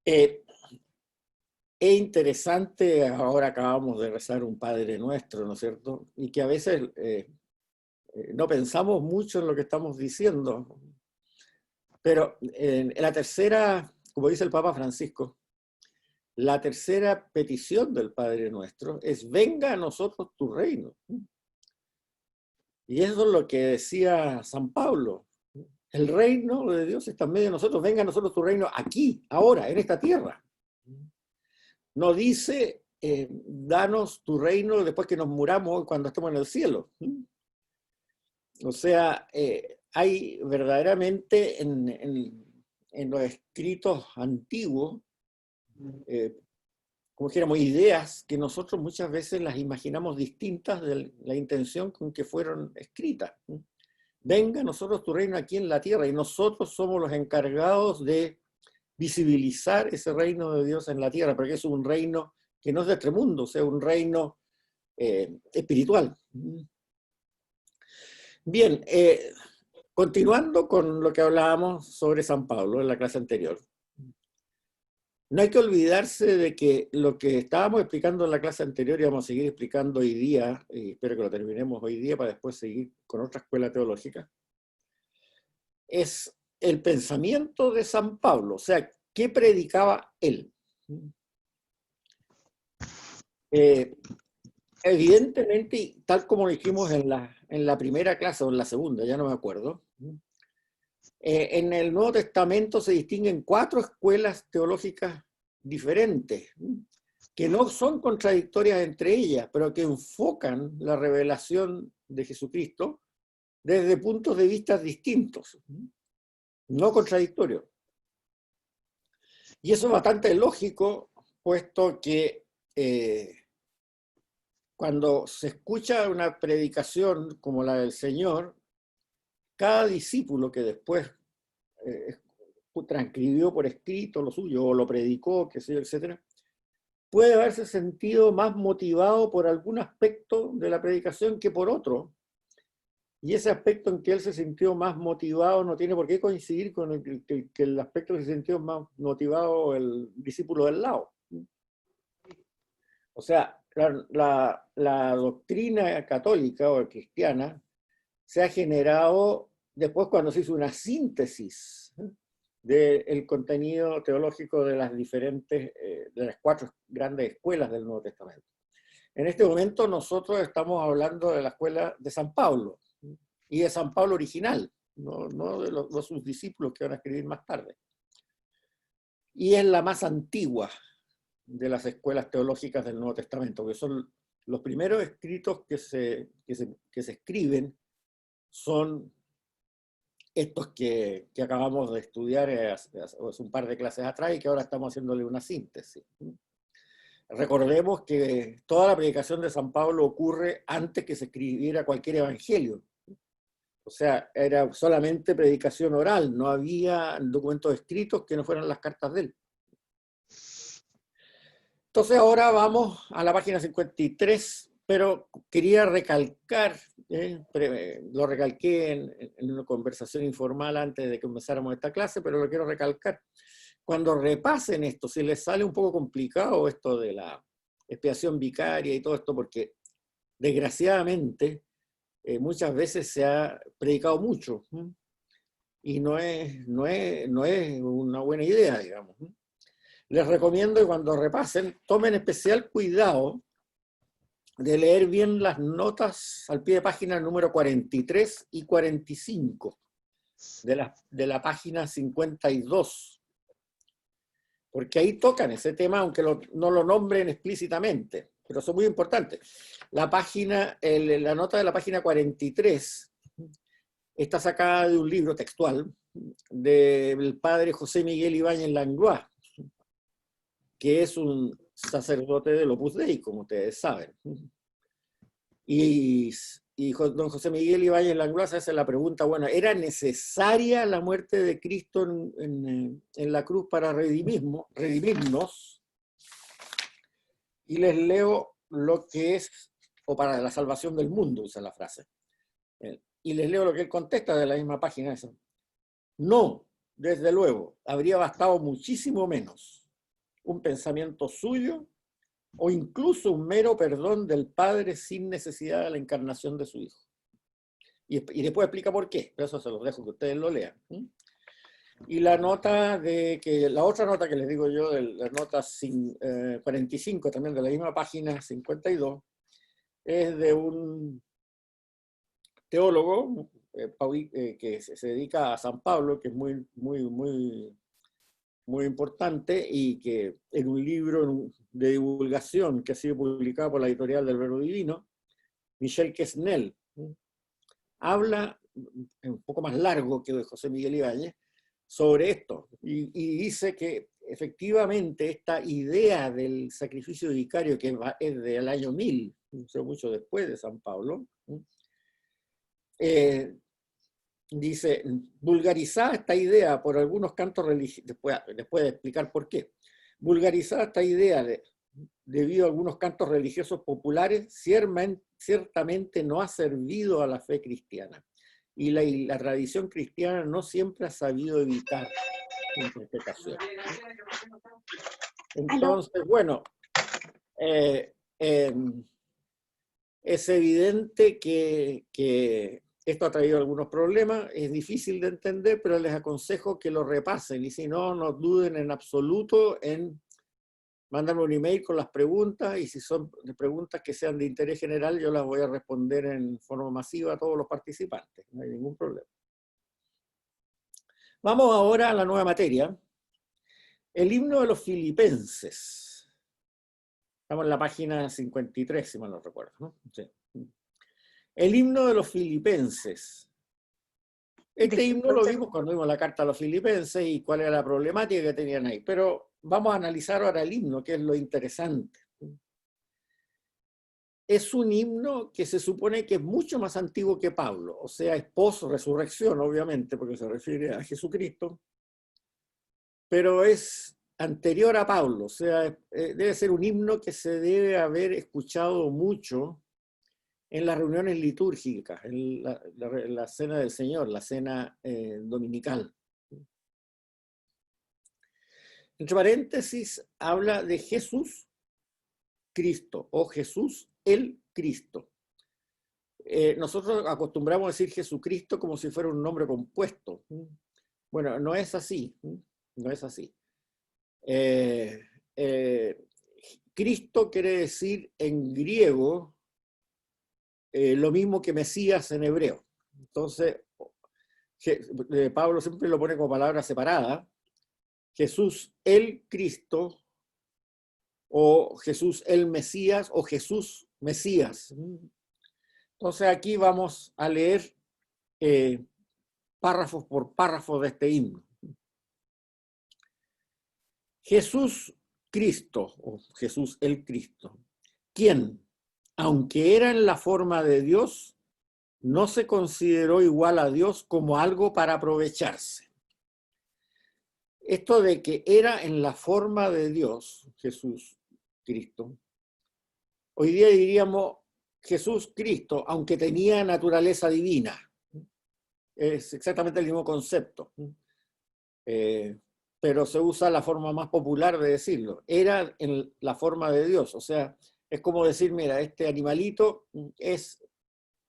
Eh, es interesante, ahora acabamos de rezar un Padre Nuestro, ¿no es cierto? Y que a veces no pensamos mucho en lo que estamos diciendo, pero en la tercera, como dice el Papa Francisco, la tercera petición del Padre Nuestro es: venga a nosotros tu reino. Y eso es lo que decía San Pablo. El reino de Dios está en medio de nosotros. Venga a nosotros tu reino aquí, ahora, en esta tierra. No dice, danos tu reino después que nos muramos, cuando estemos en el cielo. O sea, hay verdaderamente en los escritos antiguos, eh, como dijéramos, ideas que nosotros muchas veces las imaginamos distintas de la intención con que fueron escritas. Venga a nosotros tu reino aquí en la tierra, y nosotros somos los encargados de visibilizar ese reino de Dios en la tierra, porque es un reino que no es de este mundo, o sea, un reino espiritual. Bien, continuando con lo que hablábamos sobre San Pablo en la clase anterior, no hay que olvidarse de que lo que estábamos explicando en la clase anterior y vamos a seguir explicando hoy día, y espero que lo terminemos hoy día para después seguir con otra escuela teológica, es el pensamiento de San Pablo, o sea, ¿qué predicaba él? Evidentemente, tal como lo dijimos en la primera clase o en la segunda, ya no me acuerdo, en el Nuevo Testamento se distinguen 4 escuelas teológicas diferentes, que no son contradictorias entre ellas, pero que enfocan la revelación de Jesucristo desde puntos de vista distintos, no contradictorios. Y eso es bastante lógico, puesto que cuando se escucha una predicación como la del Señor, cada discípulo que después transcribió por escrito lo suyo o lo predicó, qué sé yo, etcétera, puede haberse sentido más motivado por algún aspecto de la predicación que por otro. Y ese aspecto en que él se sintió más motivado no tiene por qué coincidir con el aspecto que se sintió más motivado el discípulo del lado. O sea, la doctrina católica o cristiana se ha generado después cuando se hizo una síntesis del contenido teológico de las diferentes, de las 4 grandes escuelas del Nuevo Testamento. En este momento nosotros estamos hablando de la escuela de San Pablo y de San Pablo original, no de los sus discípulos que van a escribir más tarde. Y es la más antigua de las escuelas teológicas del Nuevo Testamento, que son los primeros escritos que se escriben, son estos que acabamos de estudiar hace un par de clases atrás y que ahora estamos haciéndole una síntesis. Recordemos que toda la predicación de San Pablo ocurre antes que se escribiera cualquier evangelio. O sea, era solamente predicación oral, no había documentos escritos que no fueran las cartas de él. Entonces ahora vamos a la página 53, pero quería recalcar, lo recalqué en una conversación informal antes de que empezáramos esta clase, pero lo quiero recalcar. Cuando repasen esto, si les sale un poco complicado esto de la expiación vicaria y todo esto, porque desgraciadamente muchas veces se ha predicado mucho y no es una buena idea, digamos. Les recomiendo que cuando repasen tomen especial cuidado de leer bien las notas al pie de página número 43 y 45 de la página 52. Porque ahí tocan ese tema, aunque no lo nombren explícitamente, pero son muy importantes. La nota de la página 43 está sacada de un libro textual del padre José Miguel Ibáñez Langlois, que es un sacerdote del Opus Dei, como ustedes saben. Y don José Miguel Ibáñez Langlois hace la pregunta, bueno, ¿era necesaria la muerte de Cristo en la cruz para redimirnos? Y les leo lo que es, o para la salvación del mundo, usa la frase. Y les leo lo que él contesta de la misma página esa. No, desde luego, habría bastado muchísimo menos. un pensamiento suyo o incluso un mero perdón del Padre sin necesidad de la encarnación de su Hijo. Y después explica por qué, pero eso se los dejo que ustedes lo lean. Y la otra nota que les digo yo, de la nota 45, también de la misma página 52, es de un teólogo que se dedica a San Pablo, que es muy importante, y que en un libro de divulgación que ha sido publicado por la editorial del Verbo Divino, Michel Quesnel, habla un poco más largo que de José Miguel Ibáñez sobre esto, y dice que efectivamente esta idea del sacrificio vicario, que es del año 1000, mucho después de San Pablo, dice, vulgarizada esta idea por algunos cantos religiosos, después de explicar por qué, vulgarizada esta idea debido a algunos cantos religiosos populares, ciertamente no ha servido a la fe cristiana. Y la tradición cristiana no siempre ha sabido evitar interpretación. Entonces, bueno, es evidente que esto ha traído algunos problemas, es difícil de entender, pero les aconsejo que lo repasen, y si no, no duden en absoluto en mandarme un email con las preguntas, y si son preguntas que sean de interés general, yo las voy a responder en forma masiva a todos los participantes, no hay ningún problema. Vamos ahora a la nueva materia, el himno de los filipenses. Estamos en la página 53, si mal no recuerdo, ¿no? Sí. El himno de los filipenses. Este himno lo vimos cuando vimos la carta a los filipenses y cuál era la problemática que tenían ahí, pero vamos a analizar ahora el himno, que es lo interesante. Es un himno que se supone que es mucho más antiguo que Pablo, o sea, es post-resurrección, obviamente, porque se refiere a Jesucristo, pero es anterior a Pablo, o sea, debe ser un himno que se debe haber escuchado mucho en las reuniones litúrgicas, en la cena del Señor, la cena dominical. Entre paréntesis, habla de Jesús Cristo, o Jesús el Cristo. Nosotros acostumbramos a decir Jesucristo como si fuera un nombre compuesto. Bueno, no es así, no es así. Cristo quiere decir en griego lo mismo que Mesías en hebreo. Entonces, Pablo siempre lo pone como palabra separada. Jesús el Cristo, o Jesús el Mesías, o Jesús Mesías. Entonces aquí vamos a leer párrafos por párrafos de este himno. Jesús Cristo, o Jesús el Cristo, quien, aunque era en la forma de Dios, no se consideró igual a Dios como algo para aprovecharse. Esto de que era en la forma de Dios, Jesús Cristo, hoy día diríamos Jesús Cristo, aunque tenía naturaleza divina. Es exactamente el mismo concepto. Pero se usa la forma más popular de decirlo. Era en la forma de Dios, o sea, es como decir, mira, este animalito es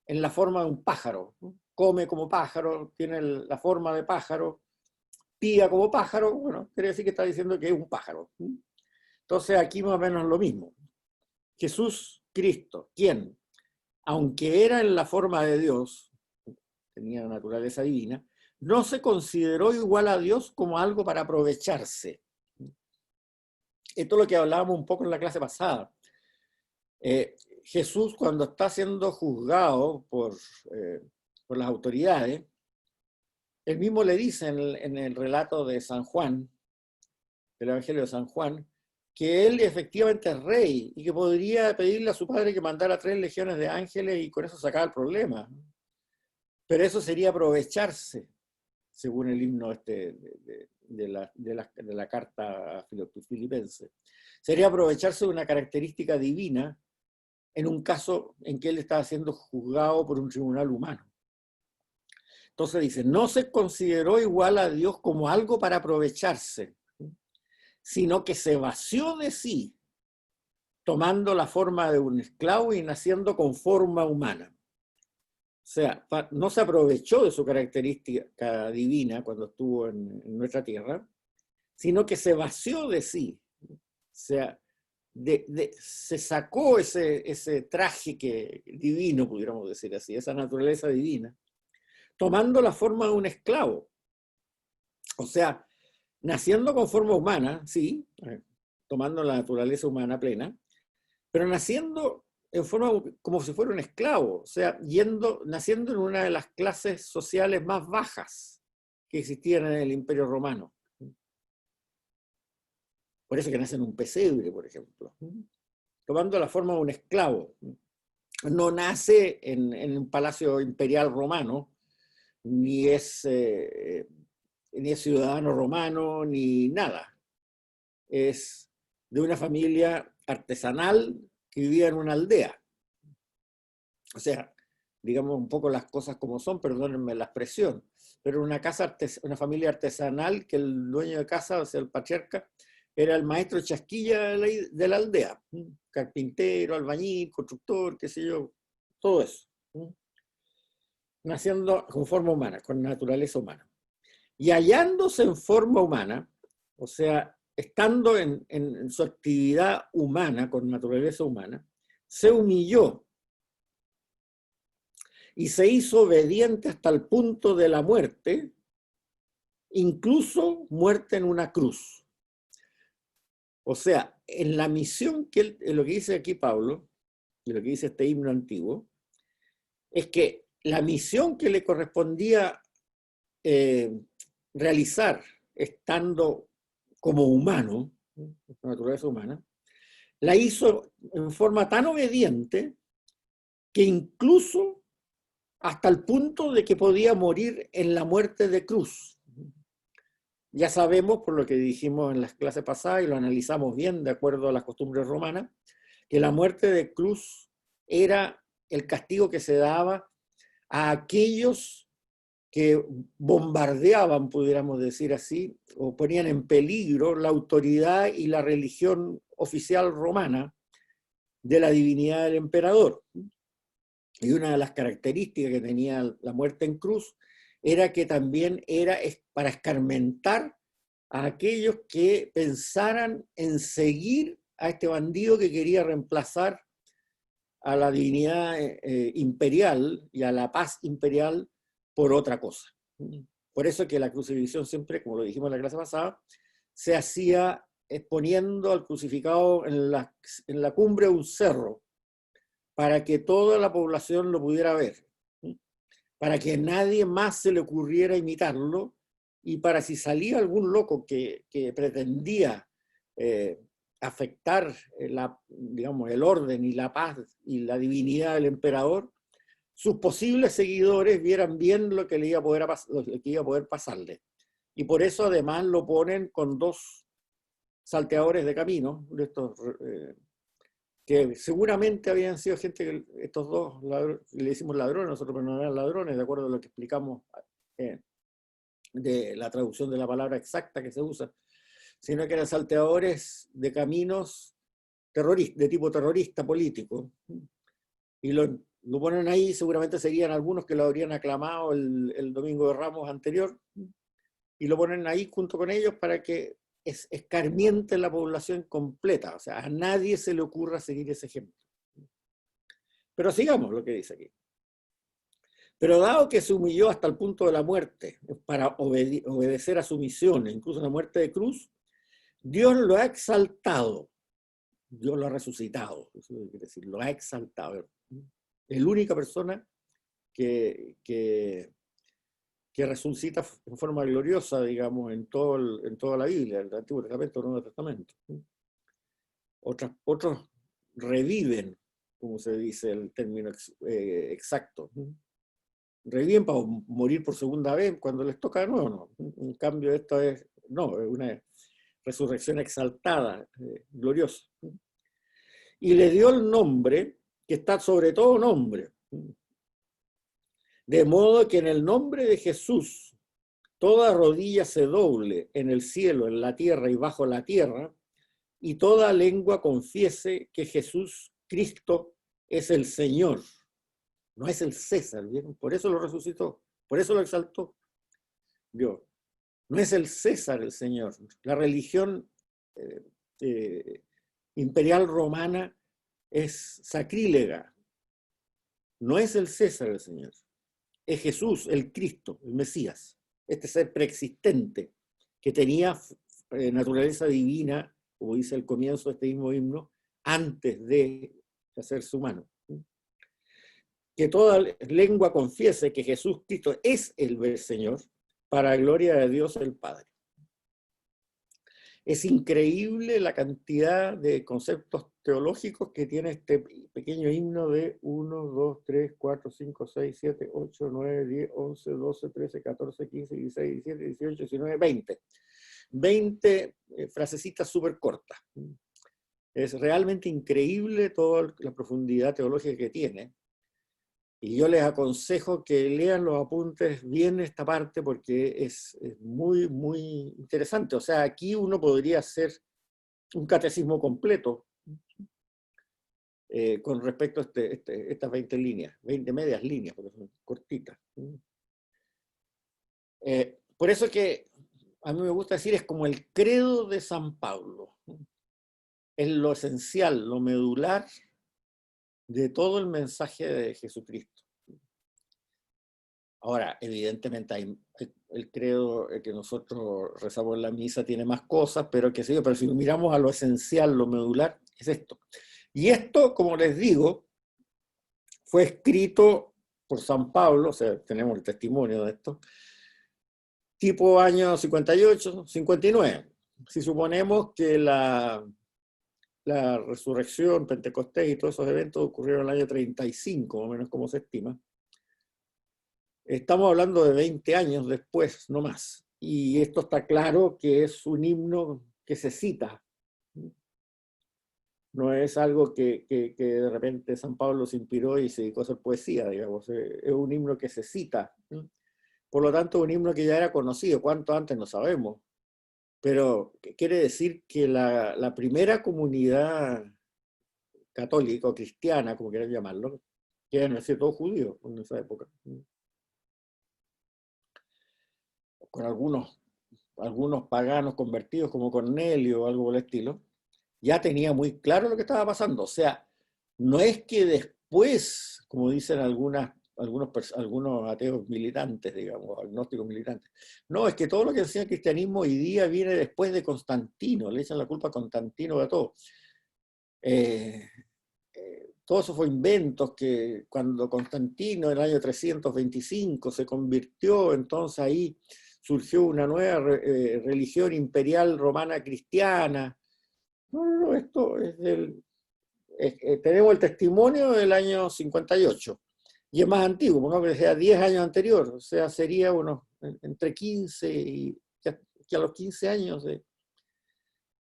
en la forma de un pájaro, come como pájaro, tiene la forma de pájaro, pía como pájaro, bueno, quiere decir que está diciendo que es un pájaro. Entonces aquí más o menos lo mismo. Jesús Cristo, quien, aunque era en la forma de Dios, tenía naturaleza divina, no se consideró igual a Dios como algo para aprovecharse. Esto es lo que hablábamos un poco en la clase pasada. Jesús, cuando está siendo juzgado por las autoridades, él mismo le dice en el relato de San Juan, del Evangelio de San Juan, que él efectivamente es rey y que podría pedirle a su padre que mandara 3 legiones de ángeles y con eso sacar el problema. Pero eso sería aprovecharse, según el himno de la carta a Filipenses. Sería aprovecharse de una característica divina en un caso en que él estaba siendo juzgado por un tribunal humano. Entonces dice, no se consideró igual a Dios como algo para aprovecharse, sino que se vació de sí, tomando la forma de un esclavo y naciendo con forma humana. O sea, no se aprovechó de su característica divina cuando estuvo en nuestra tierra, sino que se vació de sí. O sea, se sacó ese traje divino, pudiéramos decir así, esa naturaleza divina, tomando la forma de un esclavo. O sea, naciendo con forma humana, sí, tomando la naturaleza humana plena, pero naciendo en forma como si fuera un esclavo, o sea, naciendo en una de las clases sociales más bajas que existían en el Imperio Romano. Por eso que nace en un pesebre, por ejemplo, tomando la forma de un esclavo. No nace en un palacio imperial romano, ni es ciudadano romano, ni nada. Es de una familia artesanal que vivía en una aldea. O sea, digamos un poco las cosas como son, perdónenme la expresión, pero una familia artesanal que el dueño de casa, o sea, el patriarca, era el maestro chasquilla de la aldea, carpintero, albañil, constructor, qué sé yo, todo eso. Naciendo con forma humana, con naturaleza humana. Y hallándose en forma humana, o sea, estando en su actividad humana, con naturaleza humana, se humilló y se hizo obediente hasta el punto de la muerte, incluso muerte en una cruz. O sea, en la misión en lo que dice aquí Pablo, y lo que dice este himno antiguo, es que la misión que le correspondía realizar estando como humano, naturaleza humana, la hizo en forma tan obediente que incluso hasta el punto de que podía morir en la muerte de cruz. Ya sabemos, por lo que dijimos en las clases pasadas y lo analizamos bien de acuerdo a las costumbres romanas, que la muerte de cruz era el castigo que se daba a aquellos que bombardeaban, pudiéramos decir así, o ponían en peligro la autoridad y la religión oficial romana de la divinidad del emperador. Y una de las características que tenía la muerte en cruz era que también era para escarmentar a aquellos que pensaran en seguir a este bandido que quería reemplazar a la divinidad imperial y a la paz imperial por otra cosa. Por eso que la crucifixión siempre, como lo dijimos en la clase pasada, se hacía exponiendo al crucificado en la cumbre de un cerro, para que toda la población lo pudiera ver, para que nadie más se le ocurriera imitarlo, y para si salía algún loco que pretendía afectar digamos, el orden y la paz y la divinidad del emperador, sus posibles seguidores vieran bien lo que le iba a poder pasarle. Y por eso además lo ponen con dos salteadores de camino, de estos, que seguramente habían sido gente que estos dos, le decimos ladrones, nosotros, pero no eran ladrones, de acuerdo a lo que explicamos de la traducción de la palabra exacta que se usa, sino que eran salteadores de caminos de tipo terrorista político. Y lo ponen ahí, seguramente serían algunos que lo habrían aclamado el Domingo de Ramos anterior, y lo ponen ahí junto con ellos para que escarmienten la población completa. O sea, a nadie se le ocurra seguir ese ejemplo. Pero sigamos lo que dice aquí. Pero dado que se humilló hasta el punto de la muerte para obedecer a su misión, incluso la muerte de cruz, Dios lo ha exaltado. Dios lo ha resucitado. Eso quiere decir, lo ha exaltado. Es la única persona que resucita en forma gloriosa, digamos, en toda la Biblia, el Antiguo Testamento, el Nuevo Testamento. Otros reviven, como se dice el término exacto. Reviven para morir por segunda vez cuando les toca de nuevo, no. En cambio, esto es una resurrección exaltada, gloriosa. Y le dio el nombre que está sobre todo nombre. De modo que en el nombre de Jesús toda rodilla se doble en el cielo, en la tierra y bajo la tierra, y toda lengua confiese que Jesús Cristo es el Señor. No es el César, ¿vieron? Por eso lo resucitó, por eso lo exaltó Dios. No es el César el Señor. La religión imperial romana es sacrílega. No es el César el Señor. Es Jesús, el Cristo, el Mesías. Este ser preexistente que tenía naturaleza divina, como dice el comienzo de este mismo himno, antes de hacerse humano. Que toda lengua confiese que Jesús Cristo es el Señor, para gloria de Dios el Padre. Es increíble la cantidad de conceptos teológicos que tiene este pequeño himno de 1, 2, 3, 4, 5, 6, 7, 8, 9, 10, 11, 12, 13, 14, 15, 16, 17, 18, 19, 20. 20 frasecitas súper cortas. Es realmente increíble toda la profundidad teológica que tiene. Y yo les aconsejo que lean los apuntes bien esta parte porque es muy, muy interesante. O sea, aquí uno podría hacer un catecismo completo con respecto a estas 20 líneas, 20 medias líneas, porque son cortitas. Por eso que a mí me gusta decir, es como el credo de San Pablo. Es lo esencial, lo medular de todo el mensaje de Jesucristo. Ahora, evidentemente, el credo que nosotros rezamos en la misa tiene más cosas, pero qué sé yo, pero si miramos a lo esencial, lo medular, es esto. Y esto, como les digo, fue escrito por San Pablo, o sea, tenemos el testimonio de esto, tipo año 58, 59. Si suponemos que la resurrección, Pentecostés y todos esos eventos ocurrieron en el año 35, más o menos como se estima, estamos hablando de 20 años después, no más. Y esto está claro que es un himno que se cita. No es algo que de repente San Pablo se inspiró y se dedicó a hacer poesía, digamos. Es un himno que se cita. Por lo tanto, un himno que ya era conocido. ¿Cuánto antes? No sabemos. Pero quiere decir que la primera comunidad católica o cristiana, como quieran llamarlo, que eran todos judíos en esa época, con algunos paganos convertidos como Cornelio o algo por el estilo, ya tenía muy claro lo que estaba pasando. O sea, no es que después, como dicen algunos ateos militantes, digamos, agnósticos militantes, no, es que todo lo que enseña el cristianismo hoy día viene después de Constantino, le echan la culpa a Constantino de todo. Todo eso fue inventos que cuando Constantino en el año 325 se convirtió, entonces ahí surgió una nueva religión imperial romana cristiana. No, esto es tenemos el testimonio del año 58, y es más antiguo, pongamos que sea 10 años anterior, o sea, sería entre 15 y que a los 15 años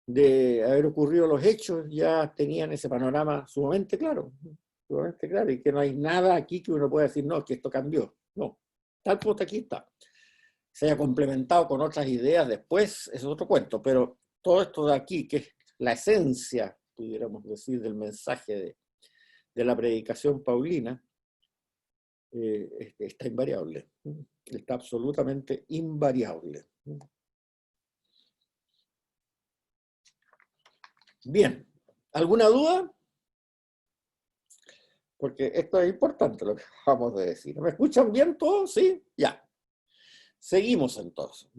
de haber ocurrido los hechos, ya tenían ese panorama sumamente claro, y que no hay nada aquí que uno pueda decir, no, que esto cambió. No, tal como aquí está. Se haya complementado con otras ideas después, es otro cuento, pero todo esto de aquí, que es la esencia, pudiéramos decir, del mensaje de la predicación paulina, está invariable, está absolutamente invariable. Bien, ¿alguna duda? Porque esto es importante lo que acabamos de decir. ¿Me escuchan bien todos? ¿Sí? Ya. Seguimos entonces.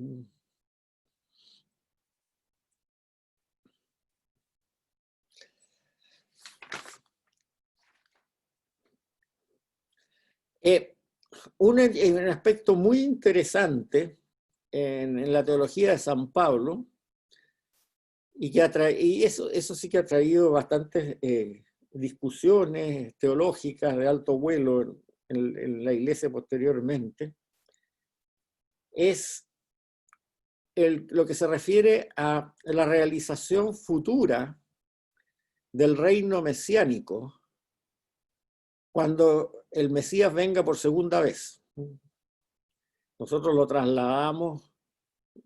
Un aspecto muy interesante en la teología de San Pablo, y eso sí que ha traído bastantes discusiones teológicas de alto vuelo en la iglesia posteriormente, es lo que se refiere a la realización futura del reino mesiánico cuando el Mesías venga por segunda vez. Nosotros lo trasladamos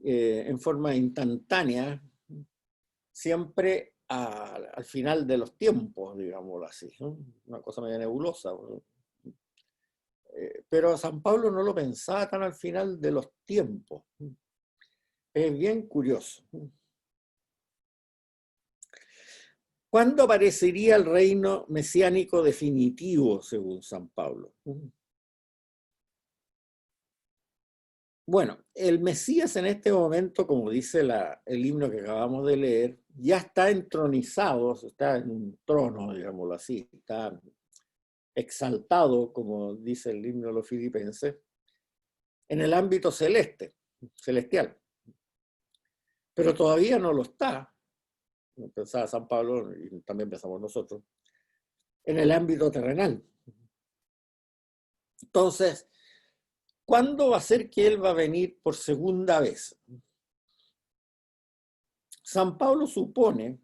en forma instantánea, siempre al final de los tiempos, digámoslo así, ¿no? Una cosa medio nebulosa. Pero San Pablo no lo pensaba tan al final de los tiempos. Es bien curioso. ¿Cuándo aparecería el reino mesiánico definitivo, según San Pablo? Bueno, el Mesías en este momento, como dice el himno que acabamos de leer, ya está entronizado, está en un trono, digámoslo así, está exaltado, como dice el himno de los filipenses, en el ámbito celestial. Pero todavía no lo está, pensaba San Pablo y también pensamos nosotros, en el ámbito terrenal. Entonces, ¿cuándo va a ser que él va a venir por segunda vez? San Pablo supone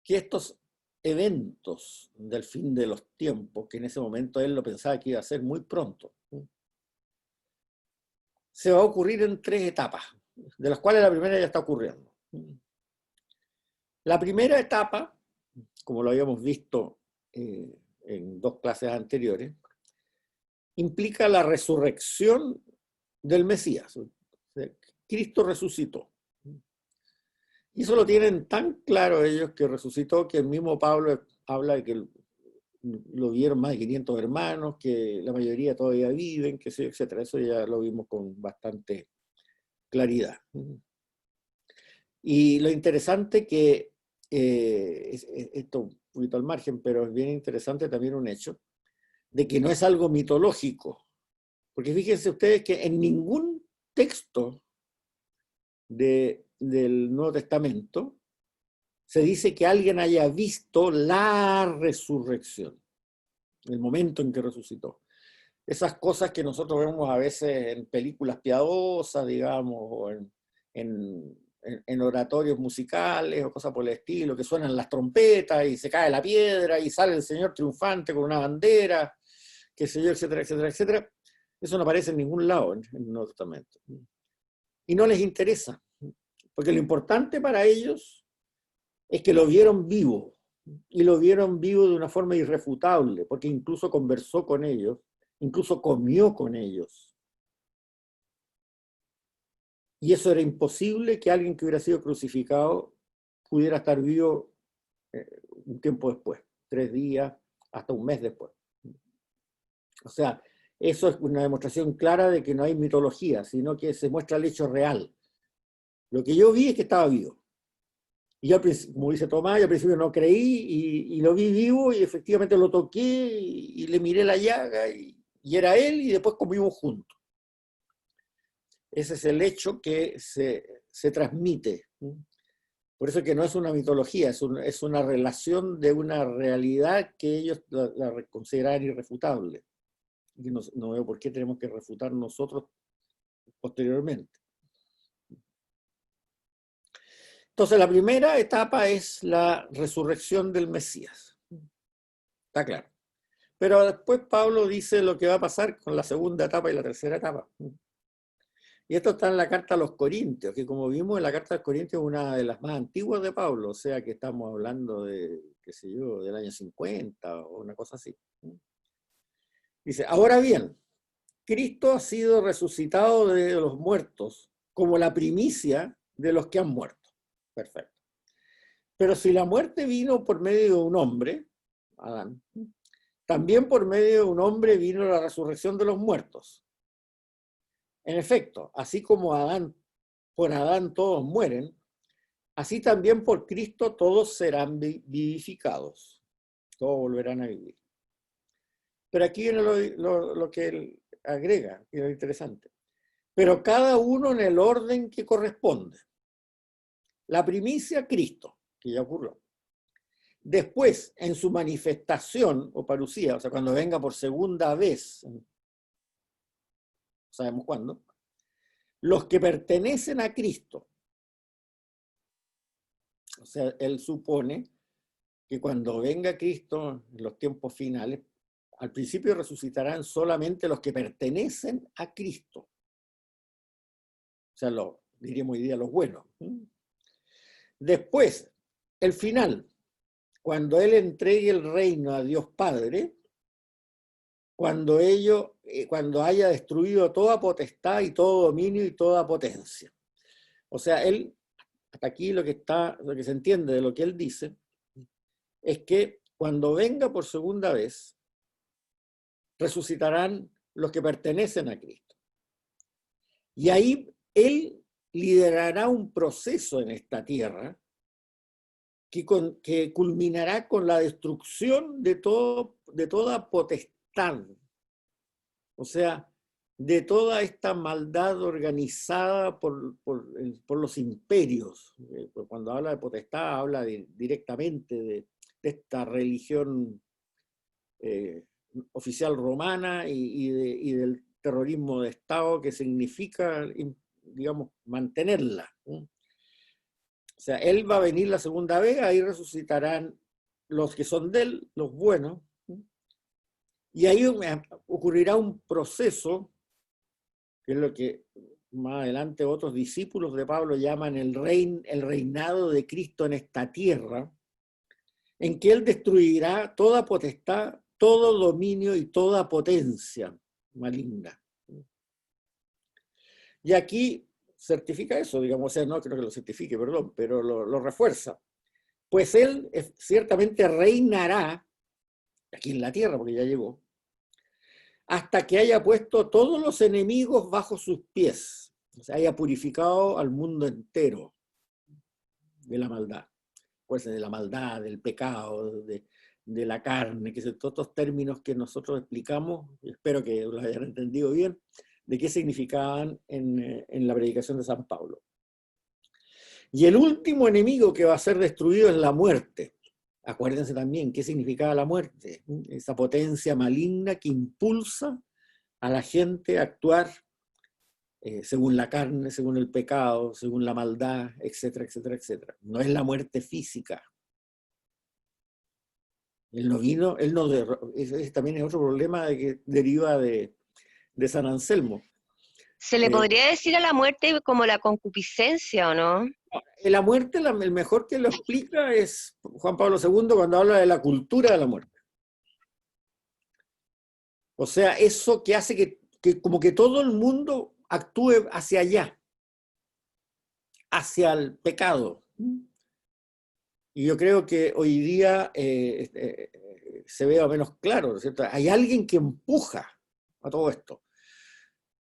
que estos eventos del fin de los tiempos, que en ese momento él lo pensaba que iba a ser muy pronto, se va a ocurrir en 3 etapas, de las cuales la primera ya está ocurriendo. La primera etapa, como lo habíamos visto en 2 clases anteriores, implica la resurrección del Mesías. Cristo resucitó. Y eso lo tienen tan claro ellos que resucitó, que el mismo Pablo habla de que lo vieron más de 500 hermanos, que la mayoría todavía viven, que sé, etcétera. Eso ya lo vimos con bastante claridad. Y lo interesante que, esto un poquito al margen, pero es bien interesante también un hecho, de que no es algo mitológico. Porque fíjense ustedes que en ningún texto del Nuevo Testamento se dice que alguien haya visto la resurrección, el momento en que resucitó. Esas cosas que nosotros vemos a veces en películas piadosas, digamos, o en oratorios musicales o cosas por el estilo, que suenan las trompetas y se cae la piedra y sale el Señor triunfante con una bandera, qué sé yo, etcétera, etcétera, etcétera. Eso no aparece en ningún lado en el Nuevo Testamento. Y no les interesa, porque lo importante para ellos es que lo vieron vivo, y lo vieron vivo de una forma irrefutable, porque incluso conversó con ellos, incluso comió con ellos. Y eso era imposible que alguien que hubiera sido crucificado pudiera estar vivo un tiempo después, 3 días, hasta un mes después. O sea, eso es una demostración clara de que no hay mitología, sino que se muestra el hecho real. Lo que yo vi es que estaba vivo. Y yo, como dice Tomás, yo al principio no creí y lo vi vivo y efectivamente lo toqué y le miré la llaga y era él y después comimos juntos. Ese es el hecho que se transmite. Por eso que no es una mitología, es una relación de una realidad que ellos la consideran irrefutable. Y no veo por qué tenemos que refutar nosotros posteriormente. Entonces, la primera etapa es la resurrección del Mesías. Está claro. Pero después Pablo dice lo que va a pasar con la segunda etapa y la tercera etapa. Y esto está en la carta a los Corintios, que como vimos en la carta a los Corintios es una de las más antiguas de Pablo, o sea que estamos hablando de, qué sé yo, del año 50 o una cosa así. Dice, ahora bien, Cristo ha sido resucitado de los muertos como la primicia de los que han muerto. Perfecto. Pero si la muerte vino por medio de un hombre, Adán, también por medio de un hombre vino la resurrección de los muertos. En efecto, así como por Adán todos mueren, así también por Cristo todos serán vivificados. Todos volverán a vivir. Pero aquí viene lo que él agrega, que es lo interesante. Pero cada uno en el orden que corresponde. La primicia, Cristo, que ya ocurrió. Después, en su manifestación o parucía, o sea, cuando venga por segunda vez, sabemos cuándo, los que pertenecen a Cristo. O sea, él supone que cuando venga Cristo en los tiempos finales, al principio resucitarán solamente los que pertenecen a Cristo. O sea, diríamos hoy día los buenos. Después, el final, cuando Él entregue el reino a Dios Padre, cuando haya destruido toda potestad y todo dominio y toda potencia. O sea, Él, hasta aquí lo que se entiende de lo que Él dice, es que cuando venga por segunda vez, resucitarán los que pertenecen a Cristo. Y ahí Él liderará un proceso en esta tierra que culminará con la destrucción de toda potestad, o sea, de toda esta maldad organizada por los imperios. Cuando habla de potestad, habla directamente de esta religión oficial romana y del terrorismo de Estado que significa, digamos, mantenerla. O sea, Él va a venir la segunda vez, ahí resucitarán los que son de Él, los buenos, y ahí ocurrirá un proceso, que es lo que más adelante otros discípulos de Pablo llaman el reinado de Cristo en esta tierra, en que Él destruirá toda potestad, todo dominio y toda potencia maligna. Y aquí certifica eso, digamos, o sea, no creo que lo certifique, perdón, pero lo refuerza. Pues Él ciertamente reinará aquí en la tierra, porque ya llegó, hasta que haya puesto todos los enemigos bajo sus pies, o sea, haya purificado al mundo entero de la maldad, pues de la maldad, del pecado, de la carne, que son todos estos términos que nosotros explicamos, espero que los hayan entendido bien, de qué significaban en la predicación de San Pablo. Y el último enemigo que va a ser destruido es la muerte. Acuérdense también qué significaba la muerte, esa potencia maligna que impulsa a la gente a actuar según la carne, según el pecado, según la maldad, etcétera, etcétera, etcétera. No es la muerte física. Él no vino, ese también es otro problema que deriva de San Anselmo. ¿Se le podría decir a la muerte como la concupiscencia o no? La muerte, el mejor que lo explica es Juan Pablo II cuando habla de la cultura de la muerte. O sea, eso que hace que como que todo el mundo actúe hacia allá, hacia el pecado. Y yo creo que hoy día se ve al menos claro, ¿no es cierto? Hay alguien que empuja a todo esto.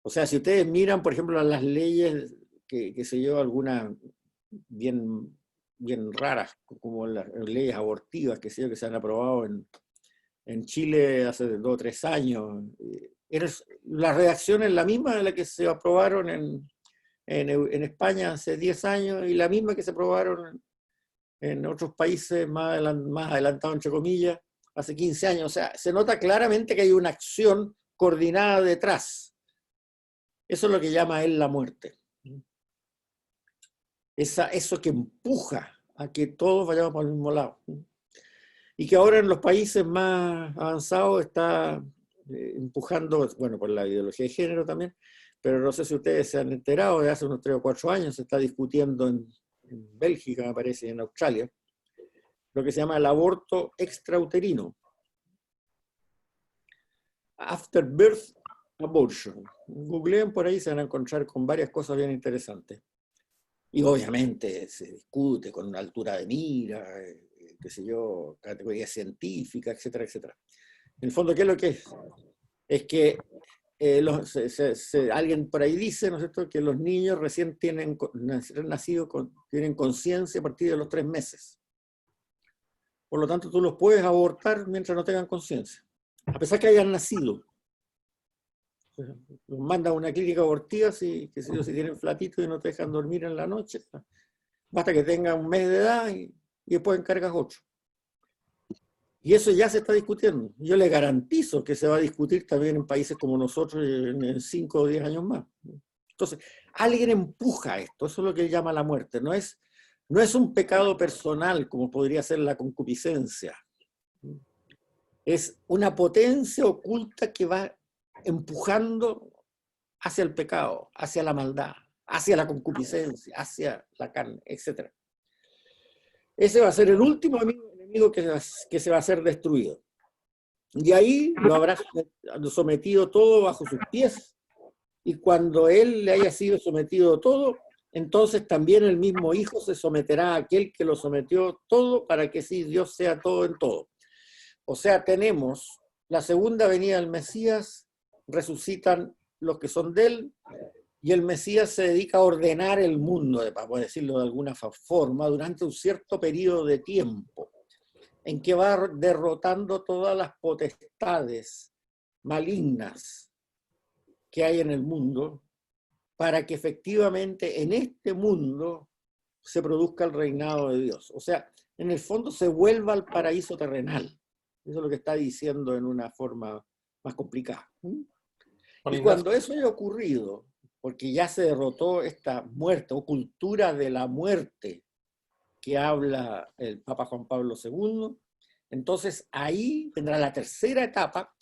O sea, si ustedes miran, por ejemplo, las leyes que se llevan algunas bien raras, como las leyes abortivas que se han aprobado en Chile hace 2 o 3 años, la redacción es la misma de la que se aprobaron en España hace 10 años y la misma que se aprobaron en otros países más adelantados, entre comillas, hace 15 años. O sea, se nota claramente que hay una acción coordinada detrás. Eso es lo que llama él la muerte. Eso que empuja a que todos vayamos por el mismo lado. Y que ahora en los países más avanzados está empujando, bueno, por la ideología de género también, pero no sé si ustedes se han enterado, de hace unos 3 o 4 años se está discutiendo en Bélgica, me parece, y en Australia, lo que se llama el aborto extrauterino. Afterbirth abortion. Googleen por ahí, se van a encontrar con varias cosas bien interesantes. Y obviamente se discute con una altura de mira, qué sé yo, categoría científica, etcétera, etcétera. En el fondo, ¿qué es lo que es? Es que alguien por ahí dice, ¿no es cierto?, que los niños recién nacidos tienen conciencia a partir de los 3 meses. Por lo tanto, tú los puedes abortar mientras no tengan conciencia, a pesar que hayan nacido. Los mandan a una clínica abortiva si tienen flatitos y no te dejan dormir en la noche. Basta que tengan 1 mes de edad y después encargas 8. Y eso ya se está discutiendo. Yo les garantizo que se va a discutir también en países como nosotros en 5 o 10 años más. Entonces, alguien empuja esto, eso es lo que él llama la muerte. No es un pecado personal como podría ser la concupiscencia. Es una potencia oculta que va empujando hacia el pecado, hacia la maldad, hacia la concupiscencia, hacia la carne, etc. Ese va a ser el último enemigo que se va a ser destruido. Y ahí lo habrá sometido todo bajo sus pies, y cuando él le haya sido sometido todo, entonces también el mismo Hijo se someterá a aquel que lo sometió todo, para que sí Dios sea todo en todo. O sea, tenemos la segunda venida del Mesías, resucitan los que son de él, y el Mesías se dedica a ordenar el mundo, para decirlo de alguna forma, durante un cierto periodo de tiempo, en que va derrotando todas las potestades malignas que hay en el mundo, para que efectivamente en este mundo se produzca el reinado de Dios. O sea, en el fondo se vuelva al paraíso terrenal. Eso es lo que está diciendo en una forma más complicada. Y cuando eso haya ocurrido, porque ya se derrotó esta muerte o cultura de la muerte que habla el Papa Juan Pablo II, entonces ahí vendrá la tercera etapa,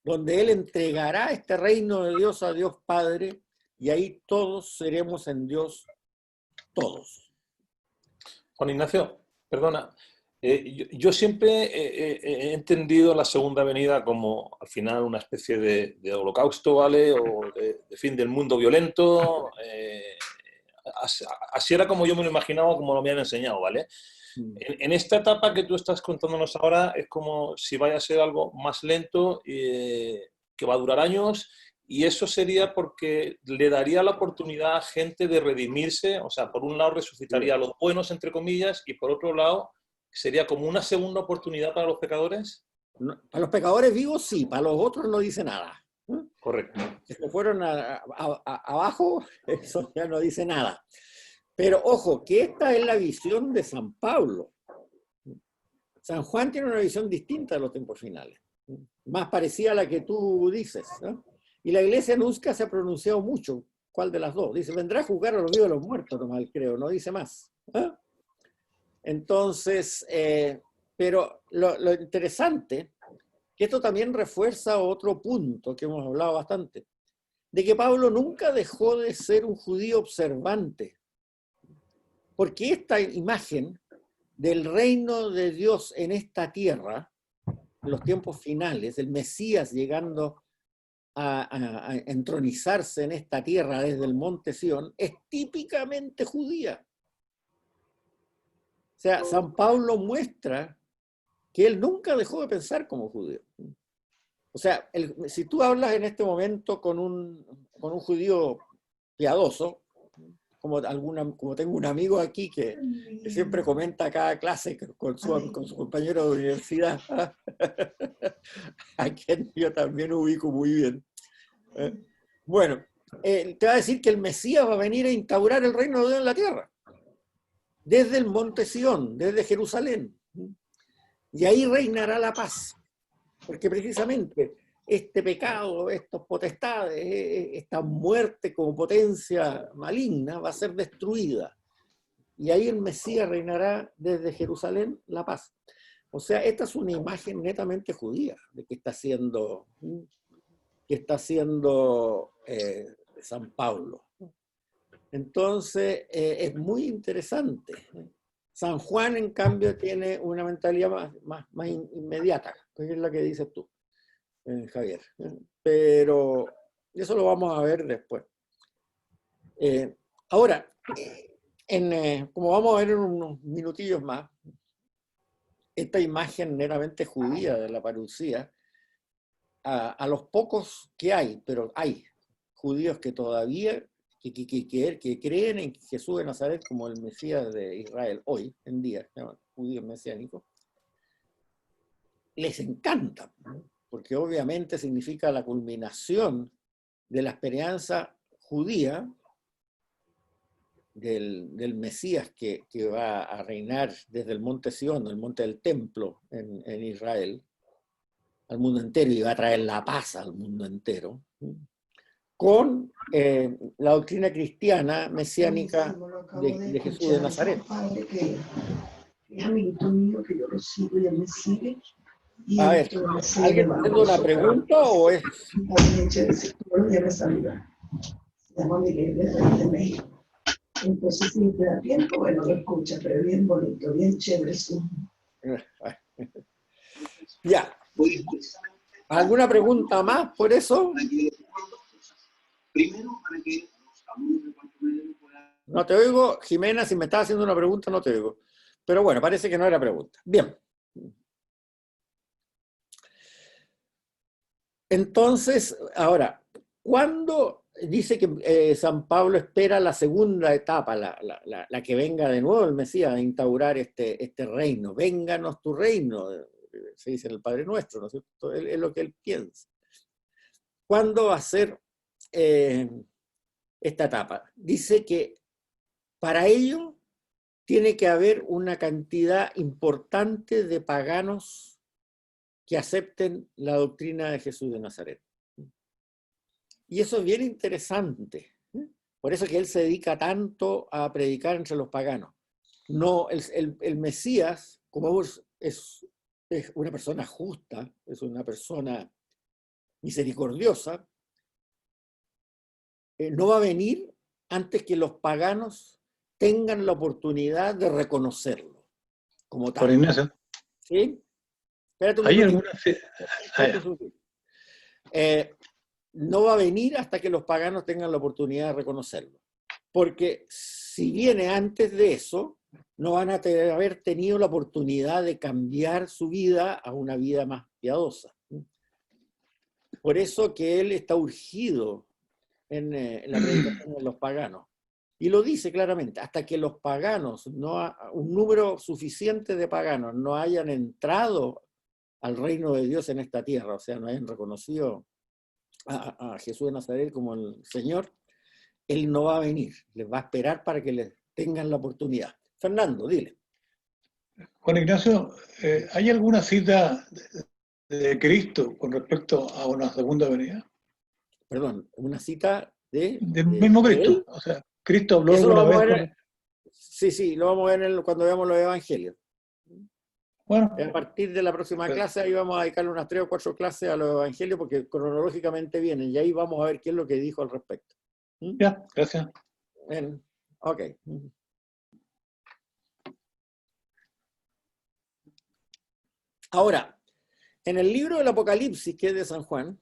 donde él entregará este reino de Dios a Dios Padre, y ahí todos seremos en Dios, todos. Juan Ignacio, perdona, yo siempre he entendido la segunda venida como al final una especie de holocausto, ¿vale? O de fin del mundo violento. Así era como yo me lo imaginaba, como lo me han enseñado, ¿vale? En esta etapa que tú estás contándonos ahora es como si vaya a ser algo más lento, que va a durar años, y eso sería porque le daría la oportunidad a gente de redimirse. O sea, por un lado resucitaría a los buenos, entre comillas, y por otro lado sería como una segunda oportunidad para los pecadores. No, para los pecadores vivos sí, para los otros no dice nada. Correcto. Si se fueron abajo, eso ya no dice nada. Pero ojo, que esta es la visión de San Pablo. San Juan tiene una visión distinta de los tiempos finales, más parecida a la que tú dices, ¿no? Y la iglesia nunca se ha pronunciado mucho. ¿Cuál de las dos? Dice, vendrá a juzgar a los vivos y a los muertos, nomás creo, no dice más. ¿Eh? Entonces, pero lo interesante, que esto también refuerza otro punto que hemos hablado bastante, de que Pablo nunca dejó de ser un judío observante. Porque esta imagen del reino de Dios en esta tierra, en los tiempos finales, el Mesías llegando a entronizarse en esta tierra desde el monte Sión, es típicamente judía. O sea, San Pablo muestra que él nunca dejó de pensar como judío. O sea, si tú hablas en este momento con un judío piadoso, como tengo un amigo aquí que siempre comenta cada clase con su compañero de universidad, a quien yo también ubico muy bien. Bueno, te va a decir que el Mesías va a venir a instaurar el reino de Dios en la tierra, desde el monte Sión, desde Jerusalén. Y ahí reinará la paz, porque precisamente este pecado, estas potestades, esta muerte como potencia maligna va a ser destruida. Y ahí el Mesías reinará desde Jerusalén la paz. O sea, esta es una imagen netamente judía de que está haciendo San Pablo. Entonces, es muy interesante. San Juan, en cambio, tiene una mentalidad más inmediata, que es la que dices tú, Javier. Pero eso lo vamos a ver después. Ahora, como vamos a ver en unos minutillos más, esta imagen netamente judía de la parucía, a los pocos que hay, pero hay judíos que todavía que creen en Jesús de Nazaret como el Mesías de Israel hoy en día, judíos mesiánicos, les encanta, porque obviamente significa la culminación de la esperanza judía del Mesías que va a reinar desde el monte Sión, el monte del templo en Israel, al mundo entero, y va a traer la paz al mundo entero, con la doctrina cristiana mesiánica de Jesús de Nazaret. Es amiguito mío que yo lo sigo y él me sigue. A ver, ¿alguien haciendo una pregunta o es? Todos los días me saluda. Llamo a mi iglesia de México. Entonces, si te da tiempo, bueno, lo escucha, pero bien bonito, bien chévere. Sí. Ya. ¿Alguna pregunta más por eso? No te oigo, Jimena, si me estás haciendo una pregunta no te oigo. Pero bueno, parece que no era pregunta. Bien. Entonces, ahora, ¿cuándo dice que San Pablo espera la segunda etapa, la que venga de nuevo el Mesías a instaurar este reino? Vénganos tu reino, se dice en el Padre Nuestro, ¿no es cierto? Es lo que él piensa. ¿Cuándo va a ser esta etapa? Dice que para ello tiene que haber una cantidad importante de paganos que acepten la doctrina de Jesús de Nazaret. Y eso es bien interesante. Por eso que él se dedica tanto a predicar entre los paganos. No, el Mesías, como es una persona justa, es una persona misericordiosa, no va a venir antes que los paganos tengan la oportunidad de reconocerlo como tal. Por Ignacio. ¿Sí? Espérate un ¿Hay minutito. No va a venir hasta que los paganos tengan la oportunidad de reconocerlo. Porque si viene antes de eso, no van a haber tenido la oportunidad de cambiar su vida a una vida más piadosa. Por eso que él está urgido en la predicación de los paganos. Y lo dice claramente, hasta que los paganos, un número suficiente de paganos no hayan entrado al reino de Dios en esta tierra, o sea, no hayan reconocido a Jesús de Nazaret como el Señor, él no va a venir, les va a esperar para que les tengan la oportunidad. Fernando, dile. Juan Ignacio, ¿hay alguna cita de Cristo con respecto a una segunda venida? Perdón, una cita del mismo Cristo. él. O sea, Cristo habló Eso alguna lo vamos vez. a ver, sí, lo vamos a ver cuando veamos los evangelios. Bueno, A partir de la próxima clase, ahí vamos a dedicarle unas 3 o 4 clases a los evangelios, porque cronológicamente vienen, y ahí vamos a ver qué es lo que dijo al respecto. Ya, gracias. Bien, ok. Ahora, en el libro del Apocalipsis, que es de San Juan,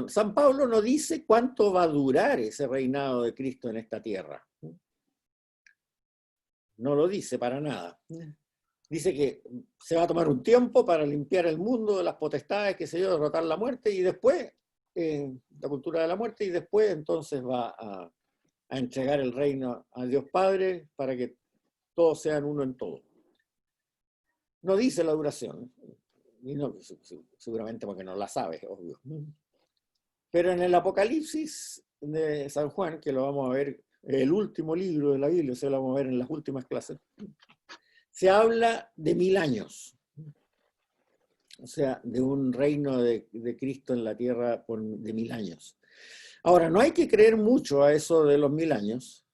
San Pablo no dice cuánto va a durar ese reinado de Cristo en esta tierra. No lo dice para nada. Dice que se va a tomar un tiempo para limpiar el mundo de las potestades, que se dio, derrotar la muerte, y después, la cultura de la muerte, y después entonces va a entregar el reino a Dios Padre para que todos sean uno en todo. No dice la duración, y no, seguramente porque no la sabe, obvio. Pero en el Apocalipsis de San Juan, que lo vamos a ver, el último libro de la Biblia, o sea, lo vamos a ver en las últimas clases, se habla de 1000 años. O sea, de un reino de Cristo en la tierra de 1000 años. Ahora, no hay que creer mucho a eso de los 1000 años,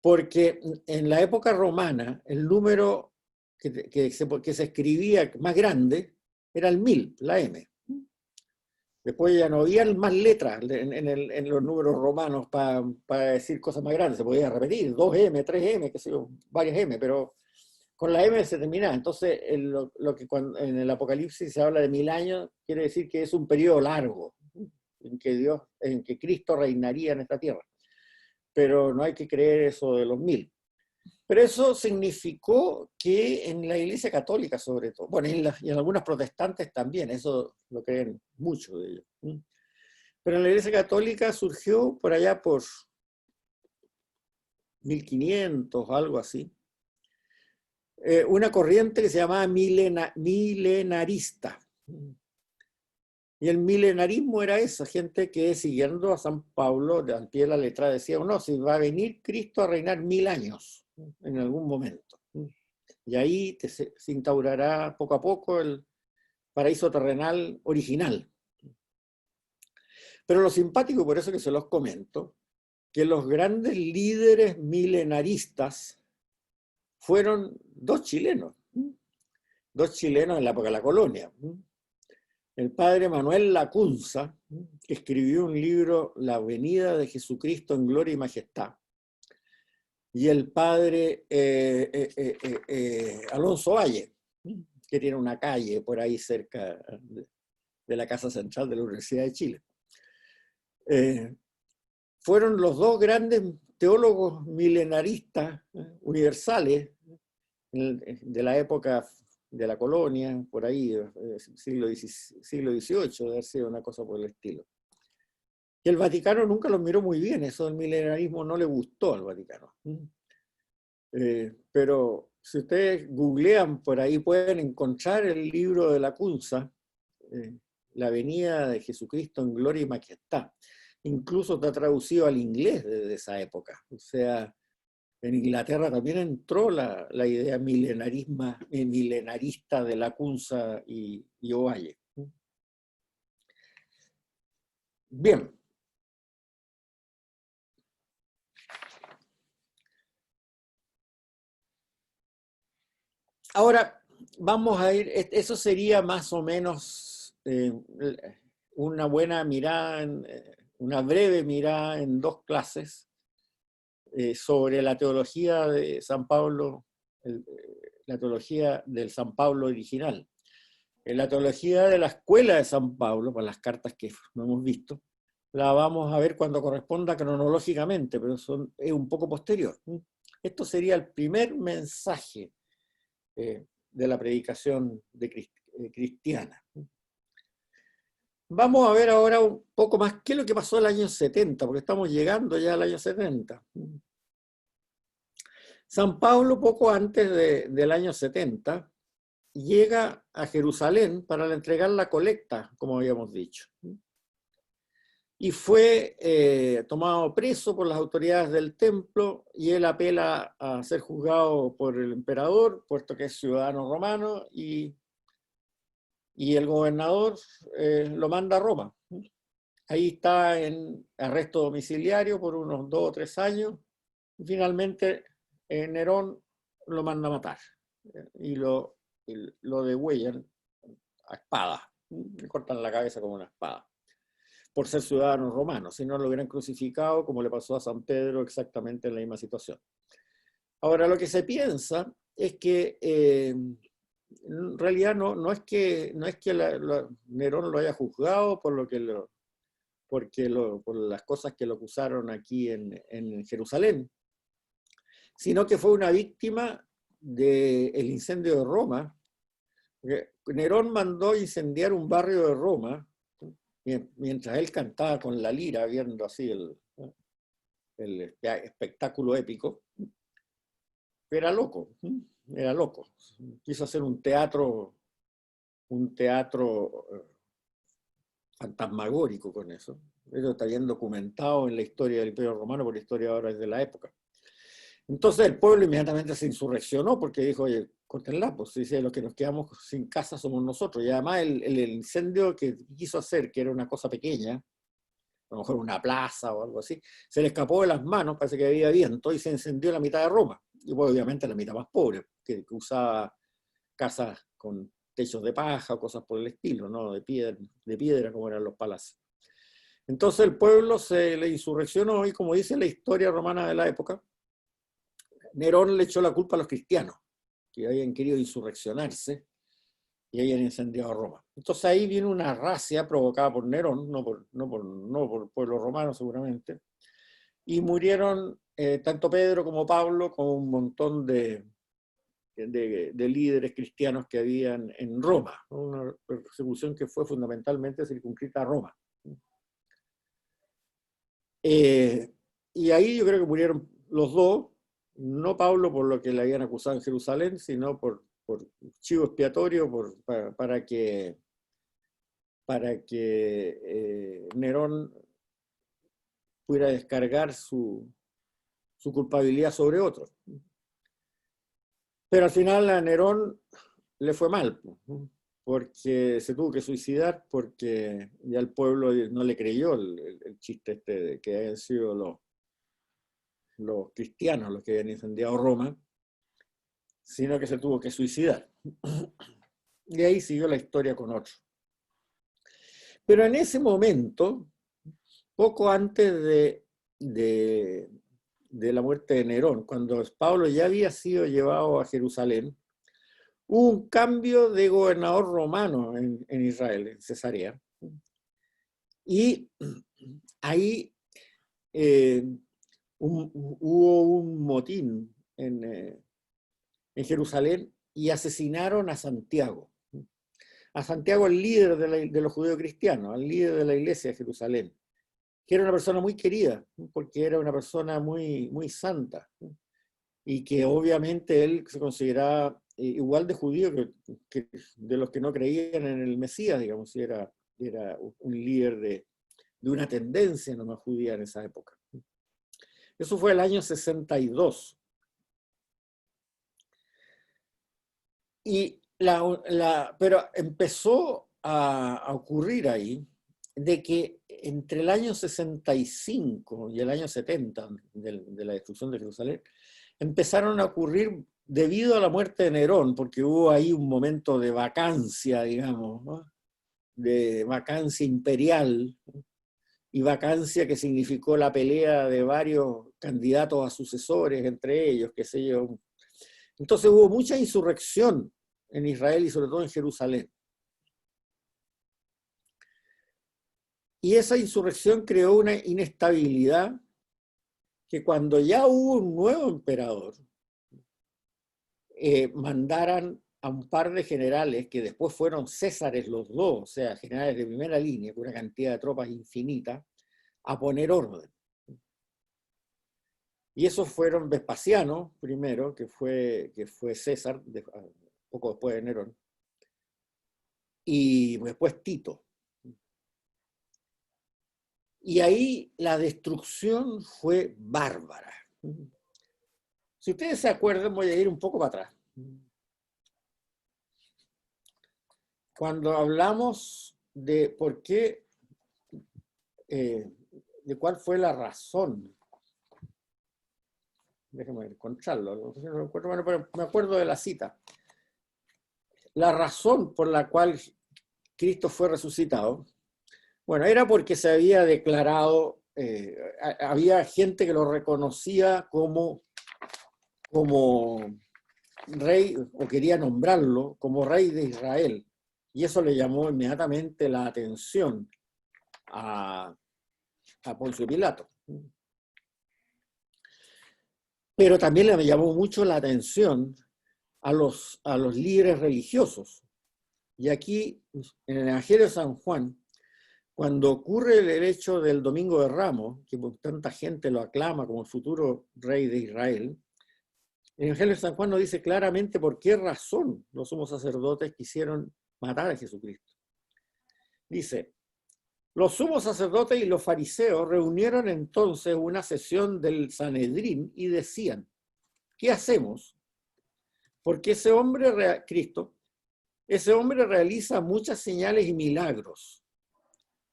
porque en la época romana, el número que se escribía más grande era el 1000, la M. Después ya no había más letras en los números romanos para decir cosas más grandes. Se podía repetir, 2M, 3M, qué sé yo, varias M, pero con la M se terminaba. Entonces, lo que en el Apocalipsis se habla de 1000 años, quiere decir que es un periodo largo en que Cristo reinaría en esta tierra. Pero no hay que creer eso de los 1000. Pero eso significó que en la Iglesia Católica, sobre todo, bueno, y en algunas protestantes también, eso lo creen mucho de ellos. Pero en la Iglesia Católica surgió por allá por 1500, algo así, una corriente que se llamaba milenarista. Y el milenarismo era esa gente que, siguiendo a San Pablo, al pie de la letra, decía, no, si va a venir Cristo a reinar 1000 años en algún momento. Y ahí se instaurará poco a poco el paraíso terrenal original. Pero lo simpático, por eso que se los comento, que los grandes líderes milenaristas fueron 2 chilenos. 2 chilenos en la época de la colonia. el padre Manuel Lacunza, que escribió un libro, La venida de Jesucristo en gloria y majestad, y el padre Alonso Valle, que tiene una calle por ahí cerca de la Casa Central de la Universidad de Chile. Fueron los dos grandes teólogos milenaristas universales de la época de la colonia, por ahí, siglo XVIII, debe haber sido una cosa por el estilo. Y el Vaticano nunca los miró muy bien, eso del milenarismo no le gustó al Vaticano. Pero si ustedes googlean por ahí pueden encontrar el libro de Lacunza, La venida de Jesucristo en gloria y majestad. Incluso está traducido al inglés desde esa época. O sea, en Inglaterra también entró la idea milenarista de Lacunza y Ovalle. Bien. Ahora vamos a ir, eso sería más o menos una buena mirada, una breve mirada en dos clases sobre la teología de San Pablo, la teología del San Pablo original. La teología de la escuela de San Pablo, por las cartas que no hemos visto, la vamos a ver cuando corresponda cronológicamente, pero es un poco posterior. Esto sería el primer mensaje de la predicación cristiana. Vamos a ver ahora un poco más qué es lo que pasó el año 70, porque estamos llegando ya al año 70. San Pablo, poco antes del año 70, llega a Jerusalén para entregar la colecta, como habíamos dicho. Y fue tomado preso por las autoridades del templo y él apela a ser juzgado por el emperador, puesto que es ciudadano romano, y el gobernador lo manda a Roma. Ahí está en arresto domiciliario por unos 2 o 3 años, y finalmente Nerón lo manda a matar y lo degüellan a espada, le cortan la cabeza con una espada, por ser ciudadano romano. Si no, lo hubieran crucificado, como le pasó a San Pedro, exactamente en la misma situación. Ahora, lo que se piensa es que en realidad no es que Nerón lo haya juzgado por las cosas que lo acusaron aquí en Jerusalén, sino que fue una víctima del incendio de Roma. Nerón mandó incendiar un barrio de Roma mientras él cantaba con la lira, viendo así el espectáculo épico. Era loco, quiso hacer un teatro fantasmagórico con eso. Eso está bien documentado en la historia del Imperio Romano por historiadores de la época. Entonces el pueblo inmediatamente se insurreccionó porque dijo, oye, córtenla, pues dice, los que nos quedamos sin casa somos nosotros. Y además el incendio que quiso hacer, que era una cosa pequeña, a lo mejor una plaza o algo así, se le escapó de las manos, parece que había viento, y se encendió la mitad de Roma. Y pues, obviamente la mitad más pobre, que usaba casas con techos de paja o cosas por el estilo, ¿no? De piedra como eran los palacios. Entonces el pueblo se le insurreccionó y, como dice la historia romana de la época, Nerón le echó la culpa a los cristianos, que habían querido insurreccionarse y habían incendiado Roma. Entonces ahí viene una racia provocada por Nerón, no por el pueblo romano seguramente, y murieron tanto Pedro como Pablo, como un montón de líderes cristianos que habían en Roma, ¿no? Una persecución que fue fundamentalmente circunscrita a Roma. Y ahí yo creo que murieron los dos, no Pablo por lo que le habían acusado en Jerusalén, sino por chivo expiatorio, para que Nerón pudiera descargar su culpabilidad sobre otros. Pero al final a Nerón le fue mal, porque se tuvo que suicidar, porque ya el pueblo no le creyó el chiste este de que hayan sido los cristianos los que habían incendiado Roma, sino que se tuvo que suicidar. Y ahí siguió la historia con otro. Pero en ese momento, poco antes de la muerte de Nerón, cuando Pablo ya había sido llevado a Jerusalén, hubo un cambio de gobernador romano en Israel, en Cesarea. Y ahí hubo un motín en Jerusalén y asesinaron a Santiago. A Santiago, el líder de los judíos cristianos, al líder de la iglesia de Jerusalén, que era una persona muy querida, porque era una persona muy, muy santa, y que obviamente él se consideraba igual de judío que de los que no creían en el Mesías, digamos, y era un líder de una tendencia nomás judía en esa época. Eso fue el año 62. Pero empezó a ocurrir ahí de que entre el año 65 y el año 70 de la destrucción de Jerusalén, empezaron a ocurrir debido a la muerte de Nerón, porque hubo ahí un momento de vacancia, digamos, ¿no? De vacancia imperial, y vacancia que significó la pelea de varios candidatos a sucesores, entre ellos, qué sé yo. Entonces hubo mucha insurrección en Israel y sobre todo en Jerusalén. Y esa insurrección creó una inestabilidad que cuando ya hubo un nuevo emperador, mandaran a un par de generales que después fueron césares los dos, o sea, generales de primera línea, con una cantidad de tropas infinita, a poner orden. Y esos fueron Vespasiano, primero, que fue César, poco después de Nerón, y después Tito. Y ahí la destrucción fue bárbara. Si ustedes se acuerdan, voy a ir un poco para atrás. Cuando hablamos de por qué, de cuál fue la razón, déjenme encontrarlo, no sé si lo encuentro, bueno, pero me acuerdo de la cita. La razón por la cual Cristo fue resucitado, bueno, era porque se había declarado, había gente que lo reconocía como rey, o quería nombrarlo como rey de Israel. Y eso le llamó inmediatamente la atención a Poncio Pilato. Pero también le llamó mucho la atención a los líderes religiosos. Y aquí, en el Evangelio de San Juan, cuando ocurre el hecho del Domingo de Ramos, que tanta gente lo aclama como el futuro rey de Israel, el Evangelio de San Juan nos dice claramente por qué razón los sumos sacerdotes quisieron matar a Jesucristo. Dice, los sumos sacerdotes y los fariseos reunieron entonces una sesión del Sanedrín y decían, ¿qué hacemos? Porque ese hombre, Cristo, ese hombre realiza muchas señales y milagros.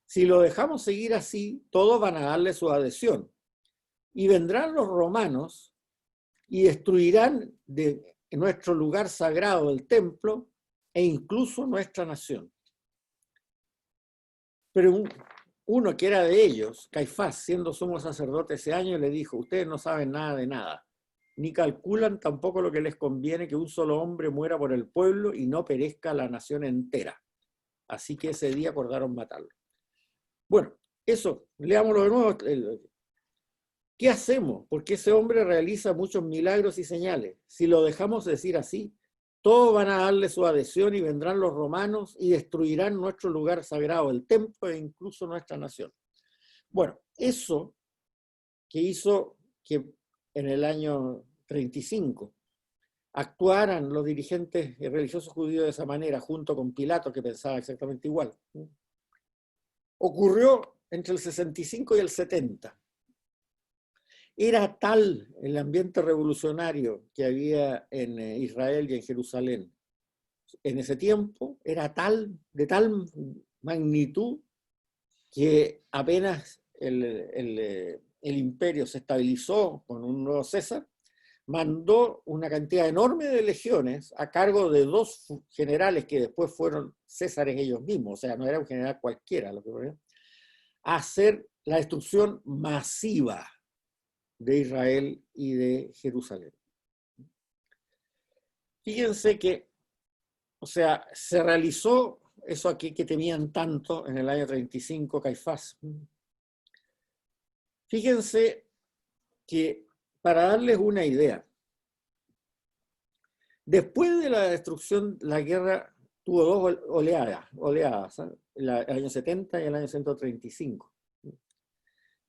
Si lo dejamos seguir así, todos van a darle su adhesión. Y vendrán los romanos y destruirán de nuestro lugar sagrado, el templo, e incluso nuestra nación. Pero uno que era de ellos, Caifás, siendo sumo sacerdote ese año, le dijo, ustedes no saben nada de nada, ni calculan tampoco lo que les conviene que un solo hombre muera por el pueblo y no perezca la nación entera. Así que ese día acordaron matarlo. Bueno, eso, leámoslo de nuevo. ¿Qué hacemos? Porque ese hombre realiza muchos milagros y señales. Si lo dejamos decir así, todos van a darle su adhesión y vendrán los romanos y destruirán nuestro lugar sagrado, el templo e incluso nuestra nación. Bueno, eso que hizo que en el año 35 actuaran los dirigentes religiosos judíos de esa manera, junto con Pilato, que pensaba exactamente igual, ocurrió entre el 65 y el 70. Era tal el ambiente revolucionario que había en Israel y en Jerusalén en ese tiempo, era de tal magnitud que apenas el imperio se estabilizó con un nuevo César, mandó una cantidad enorme de legiones a cargo de 2 generales que después fueron césares ellos mismos, o sea, no era un general cualquiera, lo que fue, a hacer la destrucción masiva de Israel y de Jerusalén. Fíjense que, o sea, se realizó eso aquí que temían tanto en el año 35 Caifás. Fíjense que, para darles una idea, después de la destrucción, la guerra tuvo 2 oleadas, ¿eh? El año 70 y el año 135.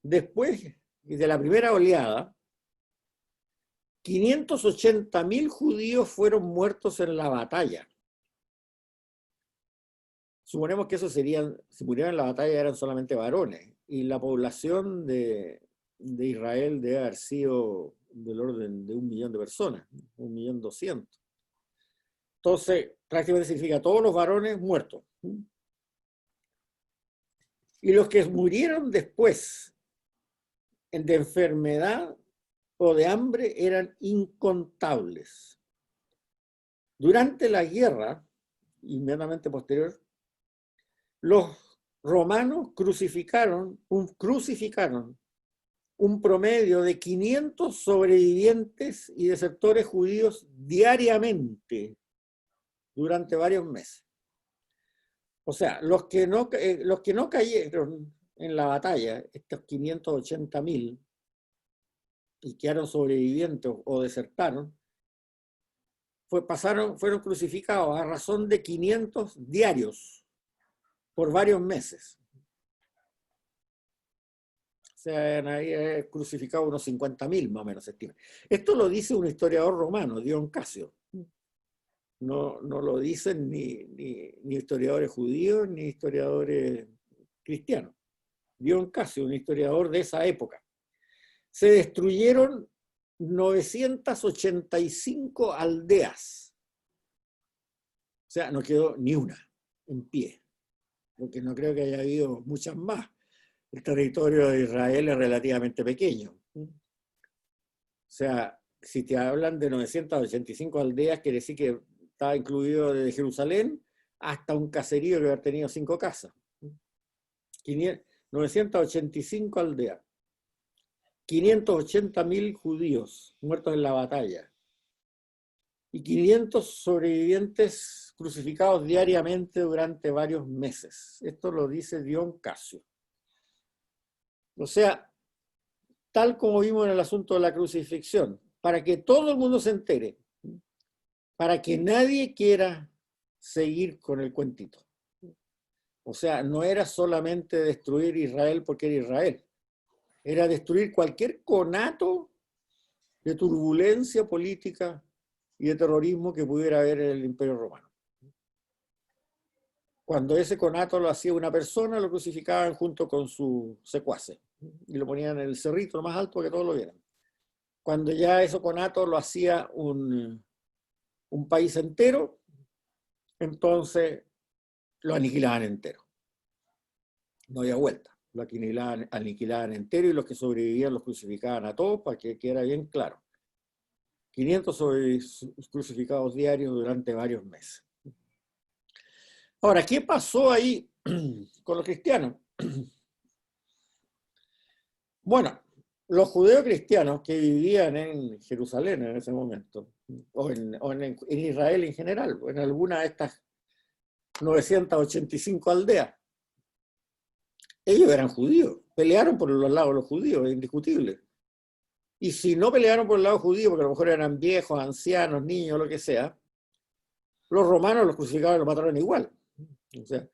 Después de la primera oleada, 580.000 judíos fueron muertos en la batalla. Suponemos que esos serían, si murieran en la batalla eran solamente varones, y la población de Israel debe haber sido del orden de 1 millón de personas, 1.200.000. Entonces, prácticamente significa todos los varones muertos. Y los que murieron después de enfermedad o de hambre eran incontables. Durante la guerra, inmediatamente posterior, los romanos crucificaron un promedio de 500 sobrevivientes y desertores judíos diariamente durante varios meses. O sea, los que no cayeron en la batalla, estos 580.000, y quedaron sobrevivientes o desertaron, fueron crucificados a razón de 500 diarios por varios meses. O sea, ahí crucificado unos 50.000 más o menos se estima. Esto lo dice un historiador romano, Dion Casio. No lo dicen ni historiadores judíos ni historiadores cristianos. Dion Casio, un historiador de esa época. Se destruyeron 985 aldeas. O sea, no quedó ni una en pie, porque no creo que haya habido muchas más. El territorio de Israel es relativamente pequeño. O sea, si te hablan de 985 aldeas, quiere decir que estaba incluido desde Jerusalén hasta un caserío que había tenido 5 casas. 985 aldeas. 580.000 judíos muertos en la batalla. Y 500 sobrevivientes crucificados diariamente durante varios meses. Esto lo dice Dion Casio. O sea, tal como vimos en el asunto de la crucifixión, para que todo el mundo se entere, para que nadie quiera seguir con el cuentito. O sea, no era solamente destruir Israel porque era Israel, era destruir cualquier conato de turbulencia política y de terrorismo que pudiera haber en el Imperio Romano. Cuando ese conato lo hacía una persona, lo crucificaban junto con su secuaces y lo ponían en el cerrito más alto para que todos lo vieran. Cuando ya ese conato lo hacía un país entero, entonces lo aniquilaban entero. No había vuelta. Lo aniquilaban entero y los que sobrevivían los crucificaban a todos para que quedara bien claro. 500 crucificados diarios durante varios meses. Ahora, ¿qué pasó ahí con los cristianos? Bueno, los judeocristianos que vivían en Jerusalén en ese momento, o en Israel en general, o en alguna de estas 985 aldeas, ellos eran judíos, pelearon por los lados de los judíos, es indiscutible. Y si no pelearon por el lado judío, porque a lo mejor eran viejos, ancianos, niños, lo que sea, los romanos los crucificaban y los mataron igual. O sea,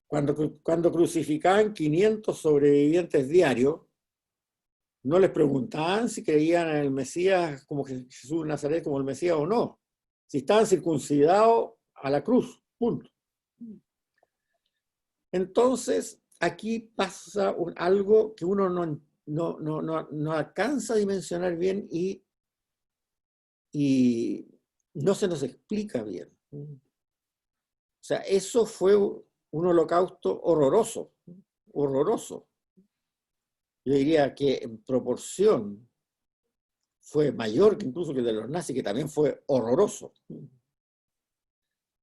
cuando crucificaban 500 sobrevivientes diarios, no les preguntaban si creían en el Mesías como Jesús de Nazaret como el Mesías o no. Si estaban circuncidados a la cruz, punto. Entonces, aquí pasa algo que uno no alcanza a dimensionar bien y no se nos explica bien. O sea, eso fue un holocausto horroroso, horroroso. Yo diría que en proporción fue mayor que incluso que el de los nazis, que también fue horroroso.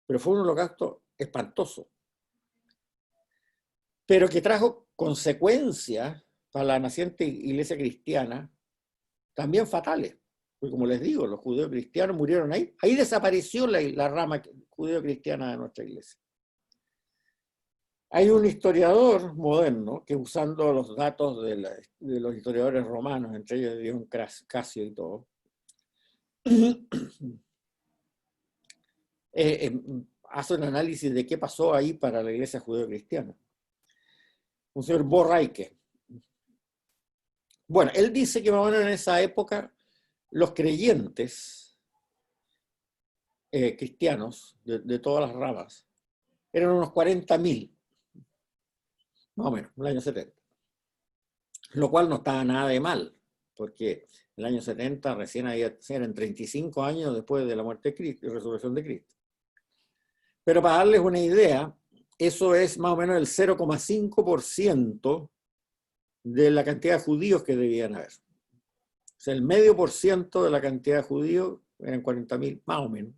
Pero fue un holocausto espantoso, pero que trajo consecuencias para la naciente iglesia cristiana también fatales. Porque como les digo, los judíos cristianos murieron ahí. Ahí desapareció la rama judeo-cristiana de nuestra iglesia. Hay un historiador moderno que, usando los datos de los historiadores romanos, entre ellos Dion Casio y todo, hace un análisis de qué pasó ahí para la iglesia judeo-cristiana. Un señor Borraike. Bueno, él dice que más o menos en esa época los creyentes cristianos de todas las ramas eran unos 40.000, más o menos, en el año 70. Lo cual no estaba nada de mal, porque el año 70 recién eran 35 años después de la muerte de Cristo y resurrección de Cristo. Pero para darles una idea, eso es más o menos el 0,5% de la cantidad de judíos que debían haber. O sea, el 0,5% de la cantidad de judíos eran 40.000, más o menos.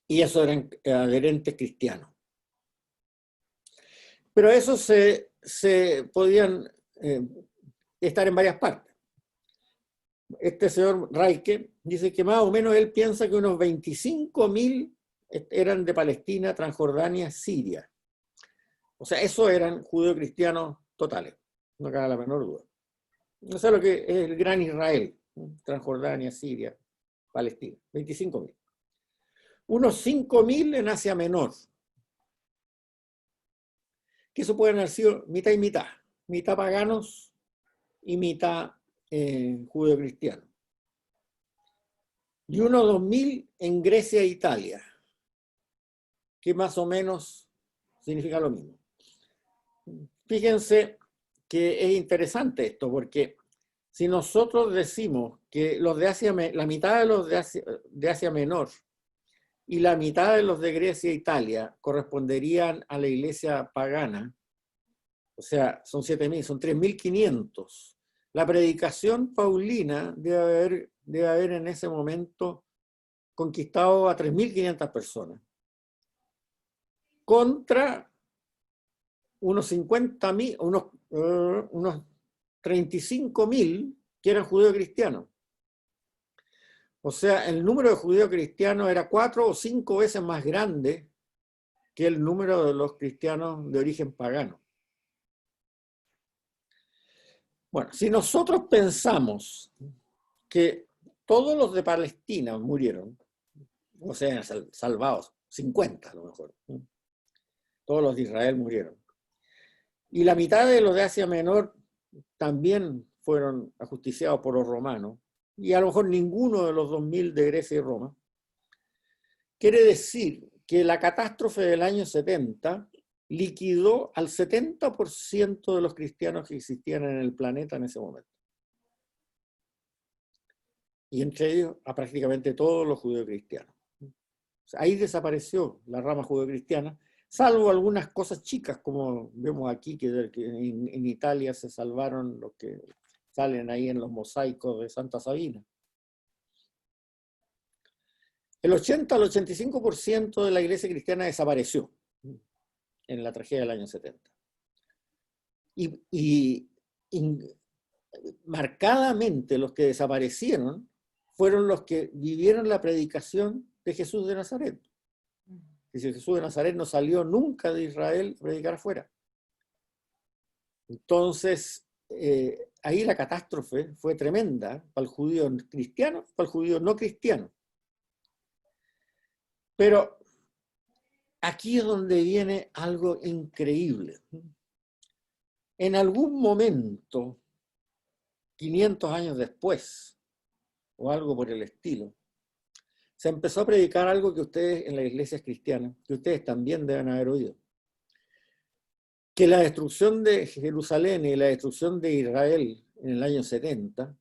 Y eso eran adherentes cristianos. Pero esos se podían estar en varias partes. Este señor Raike dice que más o menos él piensa que unos 25.000 eran de Palestina, Transjordania, Siria. O sea, esos eran judeo-cristianos totales, no cabe la menor duda. Eso es lo que es el gran Israel, Transjordania, Siria, Palestina, 25.000. Unos 5.000 en Asia Menor, que eso pueden haber sido mitad y mitad paganos y mitad judeo-cristianos. Y unos 2.000 en Grecia e Italia, que más o menos significa lo mismo. Fíjense que es interesante esto, porque si nosotros decimos que los de Asia, la mitad de los de Asia Menor y la mitad de los de Grecia e Italia corresponderían a la iglesia pagana, o sea, son 7.000, son 3.500. La predicación paulina debe haber en ese momento conquistado a 3.500 personas, contra unos 50.000, unos 35.000 que eran judeo-cristianos. O sea, el número de judeo-cristianos era 4 o 5 veces más grande que el número de los cristianos de origen pagano. Bueno, si nosotros pensamos que todos los de Palestina murieron, o sea, salvados, 50 a lo mejor, todos los de Israel murieron, y la mitad de los de Asia Menor también fueron ajusticiados por los romanos, y a lo mejor ninguno de los 2.000 de Grecia y Roma, quiere decir que la catástrofe del año 70 liquidó al 70% de los cristianos que existían en el planeta en ese momento. Y entre ellos a prácticamente todos los judeocristianos. O sea, ahí desapareció la rama judeocristiana, salvo algunas cosas chicas, como vemos aquí, que en Italia se salvaron los que salen ahí en los mosaicos de Santa Sabina. El 80 al 85% de la iglesia cristiana desapareció en la tragedia del año 70. Y marcadamente los que desaparecieron fueron los que vivieron la predicación de Jesús de Nazaret. Dice, Jesús de Nazaret no salió nunca de Israel a predicar afuera. Entonces, ahí la catástrofe fue tremenda para el judío cristiano, para el judío no cristiano. Pero aquí es donde viene algo increíble. En algún momento, 500 años después, o algo por el estilo, se empezó a predicar algo que ustedes en las iglesias cristianas, que ustedes también deben haber oído. Que la destrucción de Jerusalén y la destrucción de Israel en el año 70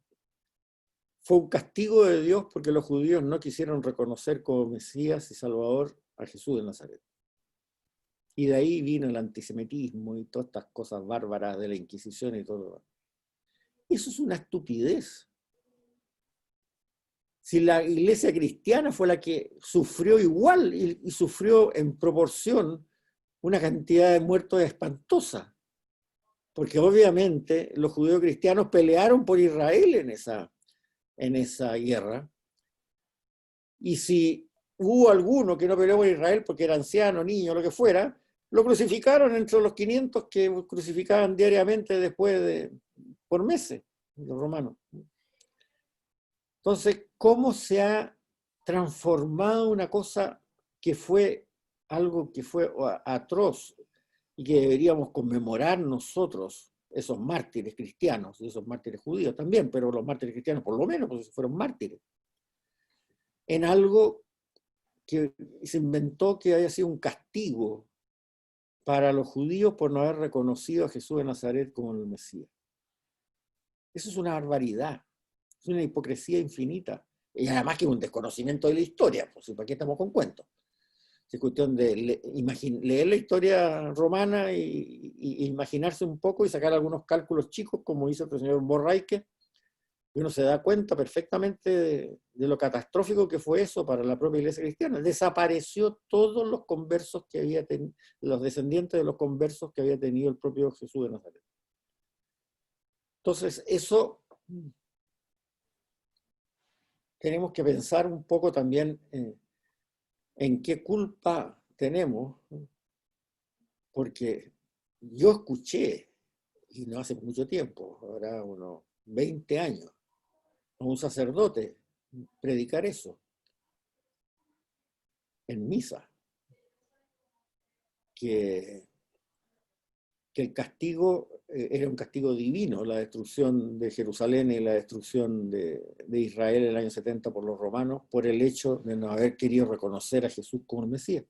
fue un castigo de Dios porque los judíos no quisieron reconocer como Mesías y Salvador a Jesús de Nazaret. Y de ahí vino el antisemitismo y todas estas cosas bárbaras de la Inquisición y todo. Eso es una estupidez. Si la iglesia cristiana fue la que sufrió igual y sufrió en proporción una cantidad de muertos espantosa, porque obviamente los judíos cristianos pelearon por Israel en esa guerra, y si hubo alguno que no peleó por Israel porque era anciano, niño, lo que fuera, lo crucificaron entre los 500 que crucificaban diariamente después por meses, los romanos. Entonces, ¿cómo se ha transformado una cosa que fue algo que fue atroz y que deberíamos conmemorar nosotros, esos mártires cristianos y esos mártires judíos también, pero los mártires cristianos por lo menos, porque fueron mártires, en algo que se inventó que haya sido un castigo para los judíos por no haber reconocido a Jesús de Nazaret como el Mesías? Eso es una barbaridad, es una hipocresía infinita, y además que es un desconocimiento de la historia, pues ¿para qué estamos con cuentos? Es cuestión de leer la historia romana y imaginarse un poco y sacar algunos cálculos chicos, como hizo el señor Borraike, y uno se da cuenta perfectamente de lo catastrófico que fue eso para la propia iglesia cristiana. Desapareció todos los conversos que había tenido, los descendientes de los conversos que había tenido el propio Jesús de Nazaret. Entonces, eso tenemos que pensar un poco también en qué culpa tenemos, porque yo escuché, y no hace mucho tiempo, ahora unos 20 años, a un sacerdote predicar eso en misa, que el castigo era un castigo divino, la destrucción de Jerusalén y la destrucción de Israel en el año 70 por los romanos, por el hecho de no haber querido reconocer a Jesús como el Mesías.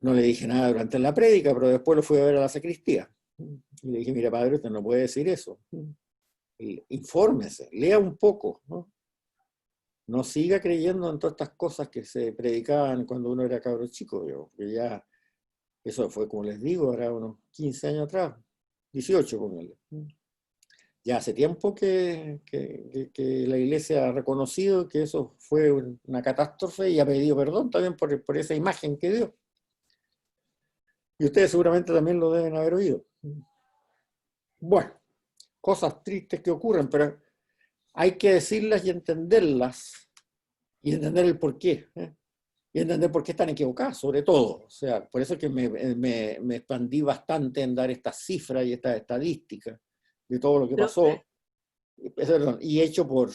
No le dije nada durante la prédica, pero después lo fui a ver a la sacristía. Y le dije, mira padre, usted no puede decir eso. Infórmese, lea un poco, ¿no? No siga creyendo en todas estas cosas que se predicaban cuando uno era cabro chico, que ya, eso fue, como les digo, ahora unos 15 años atrás, 18 con él. Ya hace tiempo que la iglesia ha reconocido que eso fue una catástrofe y ha pedido perdón también por esa imagen que dio. Y ustedes seguramente también lo deben haber oído. Bueno, cosas tristes que ocurren, pero hay que decirlas y entenderlas, y entender el porqué, y entender por qué están equivocadas, sobre todo. O sea, por eso es que me expandí bastante en dar estas cifras y estas estadísticas de todo lo que pasó, y hecho por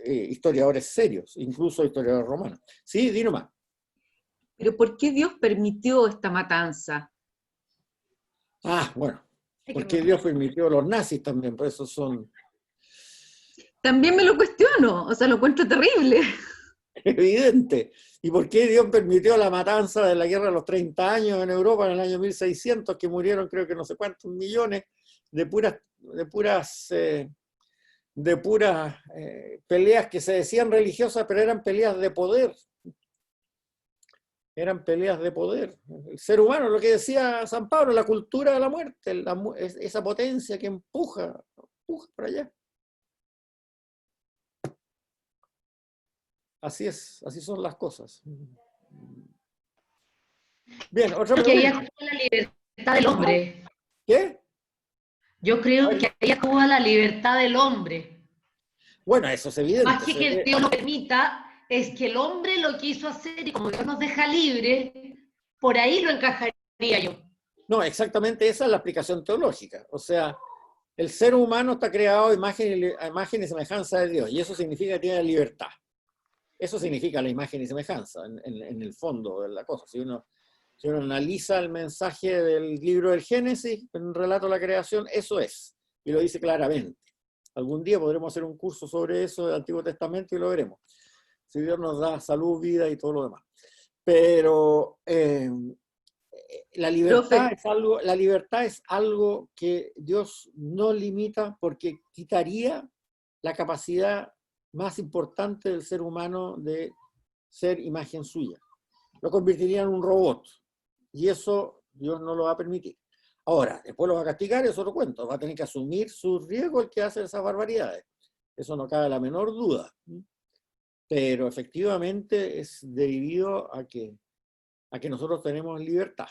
historiadores serios, incluso historiadores romanos. Sí, di nomás. Pero ¿por qué Dios permitió esta matanza? Ah, bueno, porque Dios permitió a los nazis también, por eso son... También me lo cuestiono, o sea, lo encuentro terrible. Evidente. ¿Y por qué Dios permitió la matanza de la guerra de los 30 años en Europa en el año 1600, que murieron creo que no sé cuántos millones de puras peleas que se decían religiosas, pero eran peleas de poder? Eran peleas de poder. El ser humano, lo que decía San Pablo, la cultura de la muerte, esa potencia que empuja para allá. Así es, así son las cosas. Bien, otra pregunta. Que ahí actúa la libertad del hombre. ¿Qué? Yo creo que ahí actúa la libertad del hombre. Bueno, eso es evidente. Más que el Dios lo permita, es que el hombre lo quiso hacer y como Dios nos deja libre, por ahí lo encajaría yo. No, exactamente esa es la explicación teológica. O sea, el ser humano está creado a imagen y semejanza de Dios, y eso significa que tiene libertad. Eso significa la imagen y semejanza, en el fondo de la cosa. Si uno analiza el mensaje del libro del Génesis, en un relato de la creación, eso es, y lo dice claramente. Algún día podremos hacer un curso sobre eso del Antiguo Testamento y lo veremos. Si Dios nos da salud, vida y todo lo demás. Pero la libertad es algo que Dios no limita, porque quitaría la capacidad más importante del ser humano de ser imagen suya. Lo convertiría en un robot, y eso Dios no lo va a permitir. Ahora, después lo va a castigar, es otro cuento, va a tener que asumir su riesgo el que hace esas barbaridades. Eso no cabe la menor duda. Pero efectivamente es debido a que nosotros tenemos libertad.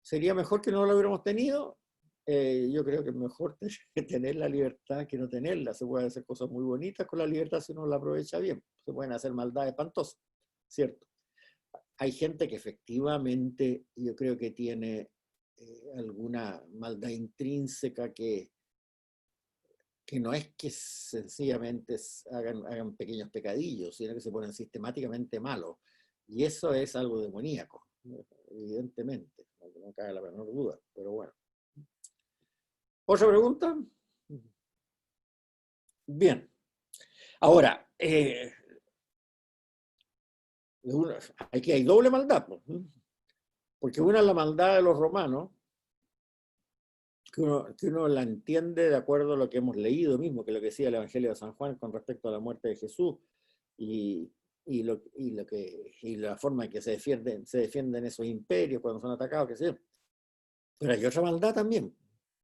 ¿Sería mejor que no lo hubiéramos tenido? Yo creo que es mejor tener la libertad que no tenerla. Se pueden hacer cosas muy bonitas con la libertad si uno la aprovecha bien. Se pueden hacer maldades espantosas, ¿cierto? Hay gente que efectivamente yo creo que tiene alguna maldad intrínseca que no es que sencillamente hagan pequeños pecadillos, sino que se ponen sistemáticamente malos. Y eso es algo demoníaco, evidentemente, no cabe la menor duda, pero bueno. ¿Otra pregunta? Bien. Ahora, aquí hay doble maldad, porque una es la maldad de los romanos, que uno la entiende de acuerdo a lo que hemos leído mismo, que es lo que decía el Evangelio de San Juan con respecto a la muerte de Jesús, y la forma en que se defienden esos imperios cuando son atacados, qué sé yo. Pero hay otra maldad también,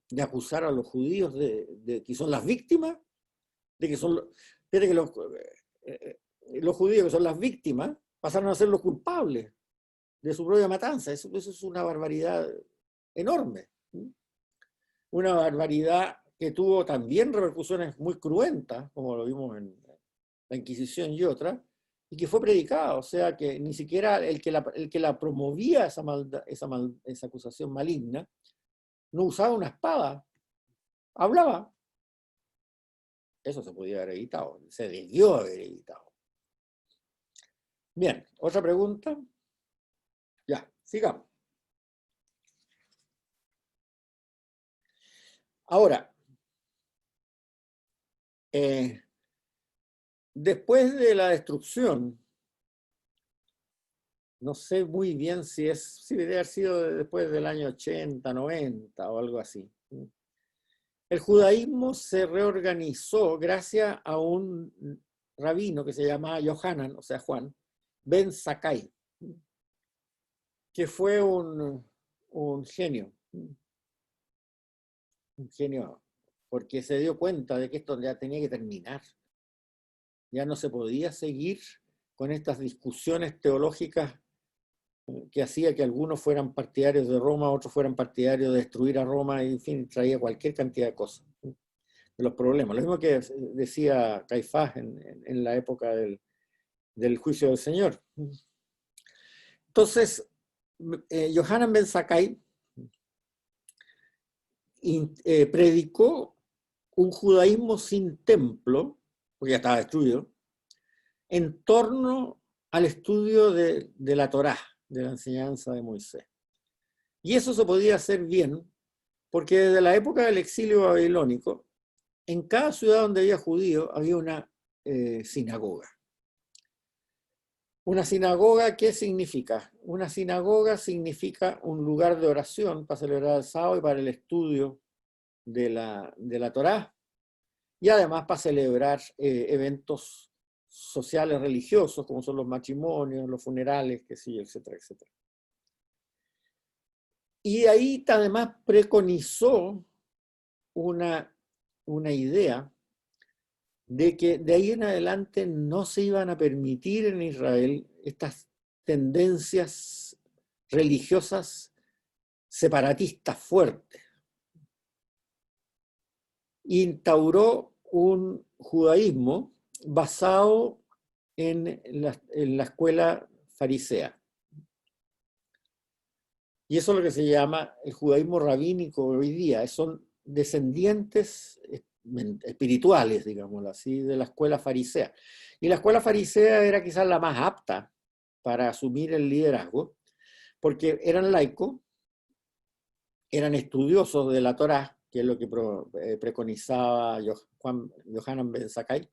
de acusar a los judíos de que son las víctimas, de que son... Fíjate que los judíos que son las víctimas pasaron a ser los culpables de su propia matanza. Eso es una barbaridad enorme. Una barbaridad que tuvo también repercusiones muy cruentas, como lo vimos en la Inquisición y otras, y que fue predicada. O sea que ni siquiera el que la promovía esa acusación maligna no usaba una espada, hablaba. Eso se podía haber evitado, se debió haber evitado. Bien, ¿otra pregunta? Ya, sigamos. Ahora, después de la destrucción, no sé muy bien si debe haber sido después del año 80, 90 o algo así. El judaísmo se reorganizó gracias a un rabino que se llamaba Yohanan, o sea, Juan, Ben Zakkai, que fue un genio. Un genio, porque se dio cuenta de que esto ya tenía que terminar. Ya no se podía seguir con estas discusiones teológicas que hacía que algunos fueran partidarios de Roma, otros fueran partidarios de destruir a Roma, y en fin, traía cualquier cantidad de cosas, de los problemas. Lo mismo que decía Caifás en la época del juicio del Señor. Entonces, Yohanan Ben Zakkai predicó un judaísmo sin templo, porque ya estaba destruido, en torno al estudio de la Torá, de la enseñanza de Moisés. Y eso se podía hacer bien, porque desde la época del exilio babilónico, en cada ciudad donde había judíos había una sinagoga. Una sinagoga, ¿qué significa? Una sinagoga significa un lugar de oración para celebrar el sábado y para el estudio de la Torá, y además para celebrar eventos sociales religiosos, como son los matrimonios, los funerales, qué sé yo, etcétera, etcétera. Y ahí además preconizó una idea de que de ahí en adelante no se iban a permitir en Israel estas tendencias religiosas separatistas fuertes. Instauró un judaísmo basado en la escuela farisea. Y eso es lo que se llama el judaísmo rabínico hoy día. Son descendientes espirituales, digámoslo así, de la escuela farisea. Y la escuela farisea era quizás la más apta para asumir el liderazgo, porque eran laicos, eran estudiosos de la Torá, que es lo que preconizaba Yohanan Ben Zakkai,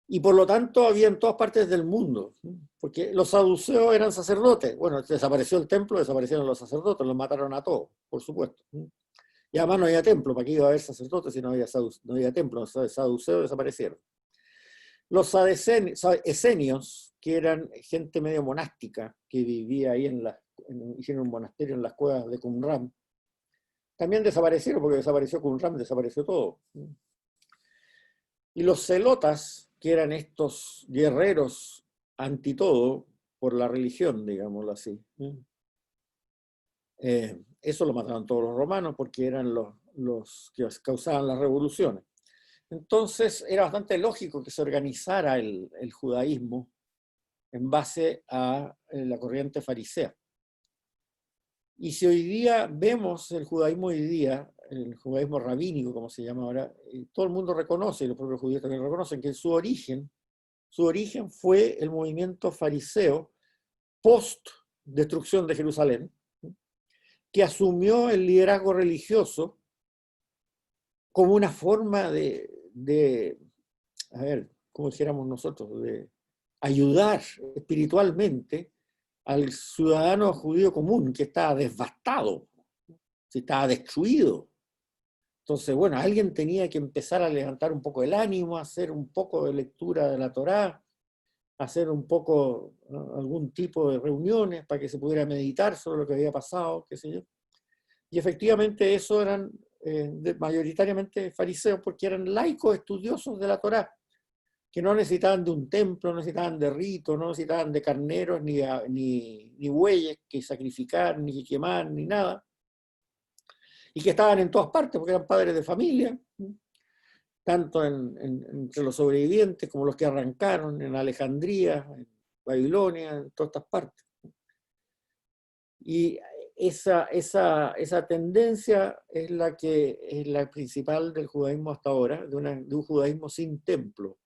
y por lo tanto había en todas partes del mundo, porque los saduceos eran sacerdotes. Bueno, desapareció el templo, desaparecieron los sacerdotes, los mataron a todos, por supuesto. Y además no había templo, ¿para qué iba a haber sacerdotes si no había templo? Los saduceos desaparecieron. Los esenios, que eran gente medio monástica, que vivía ahí en hicieron un monasterio en las cuevas de Qumran. También desaparecieron, porque desapareció Qumran, desapareció todo. Y los celotas, que eran estos guerreros anti todo, por la religión, digámoslo así. Eso lo mataron todos los romanos porque eran los que causaban las revoluciones. Entonces era bastante lógico que se organizara el judaísmo en base a la corriente farisea. Y si hoy día vemos el judaísmo hoy día, el judaísmo rabínico, como se llama ahora, todo el mundo reconoce, y los propios judíos también reconocen, que su origen fue el movimiento fariseo post-destrucción de Jerusalén, que asumió el liderazgo religioso como una forma de a ver, como dijéramos nosotros, de ayudar espiritualmente al ciudadano judío común que estaba devastado, que estaba destruido. Entonces, bueno, alguien tenía que empezar a levantar un poco el ánimo, hacer un poco de lectura de la Torá, hacer un poco, ¿no?, algún tipo de reuniones para que se pudiera meditar sobre lo que había pasado, qué sé yo. Y efectivamente eso eran mayoritariamente fariseos, porque eran laicos estudiosos de la Torá, que no necesitaban de un templo, no necesitaban de ritos, no necesitaban de carneros, ni bueyes que sacrificar, ni que quemar, ni nada. Y que estaban en todas partes, porque eran padres de familia, tanto entre los sobrevivientes como los que arrancaron en Alejandría, en Babilonia, en todas estas partes. Y esa tendencia es la principal del judaísmo hasta ahora, de un judaísmo sin templo,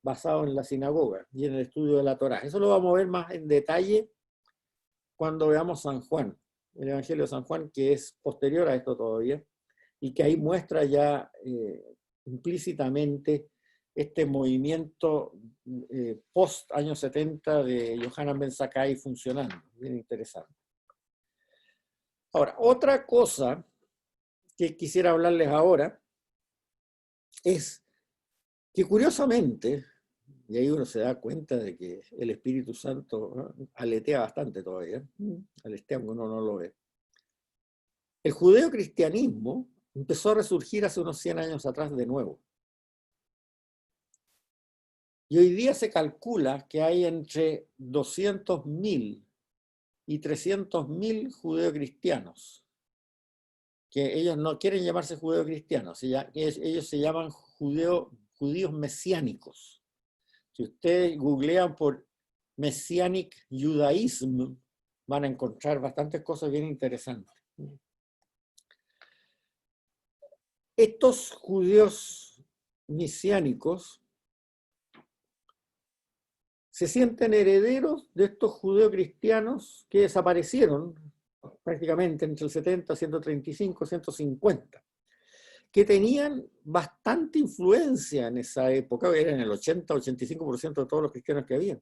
basado en la sinagoga y en el estudio de la Torá. Eso lo vamos a ver más en detalle cuando veamos San Juan, el Evangelio de San Juan, que es posterior a esto todavía, y que ahí muestra ya implícitamente este movimiento post años 70 de Yohanan Ben Zakkai funcionando. Bien interesante. Ahora, otra cosa que quisiera hablarles ahora es que curiosamente, y ahí uno se da cuenta de que el Espíritu Santo, ¿no?, aletea bastante todavía, aletea aunque uno no lo ve. El judeocristianismo empezó a resurgir hace unos 100 años atrás de nuevo. Y hoy día se calcula que hay entre 200.000 y 300.000 judeocristianos, que ellos no quieren llamarse judeocristianos, ellos se llaman judíos mesiánicos. Si ustedes googlean por Messianic Judaism, van a encontrar bastantes cosas bien interesantes. Estos judíos mesiánicos se sienten herederos de estos judeocristianos que desaparecieron prácticamente entre el 70, 135, 150, que tenían bastante influencia en esa época, eran el 80-85% de todos los cristianos que había,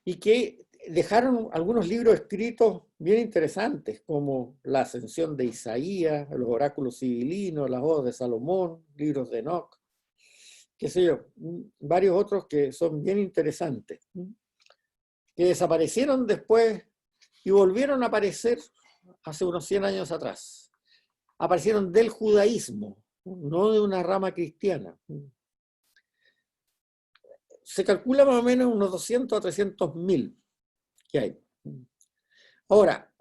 y que dejaron algunos libros escritos bien interesantes, como La Ascensión de Isaías, Los Oráculos Civilinos, Las Odas de Salomón, libros de Enoch, qué sé yo, varios otros que son bien interesantes, que desaparecieron después y volvieron a aparecer hace unos 100 años atrás. Aparecieron del judaísmo, no de una rama cristiana. Se calcula más o menos unos 200 a 300.000 que hay. Ahora,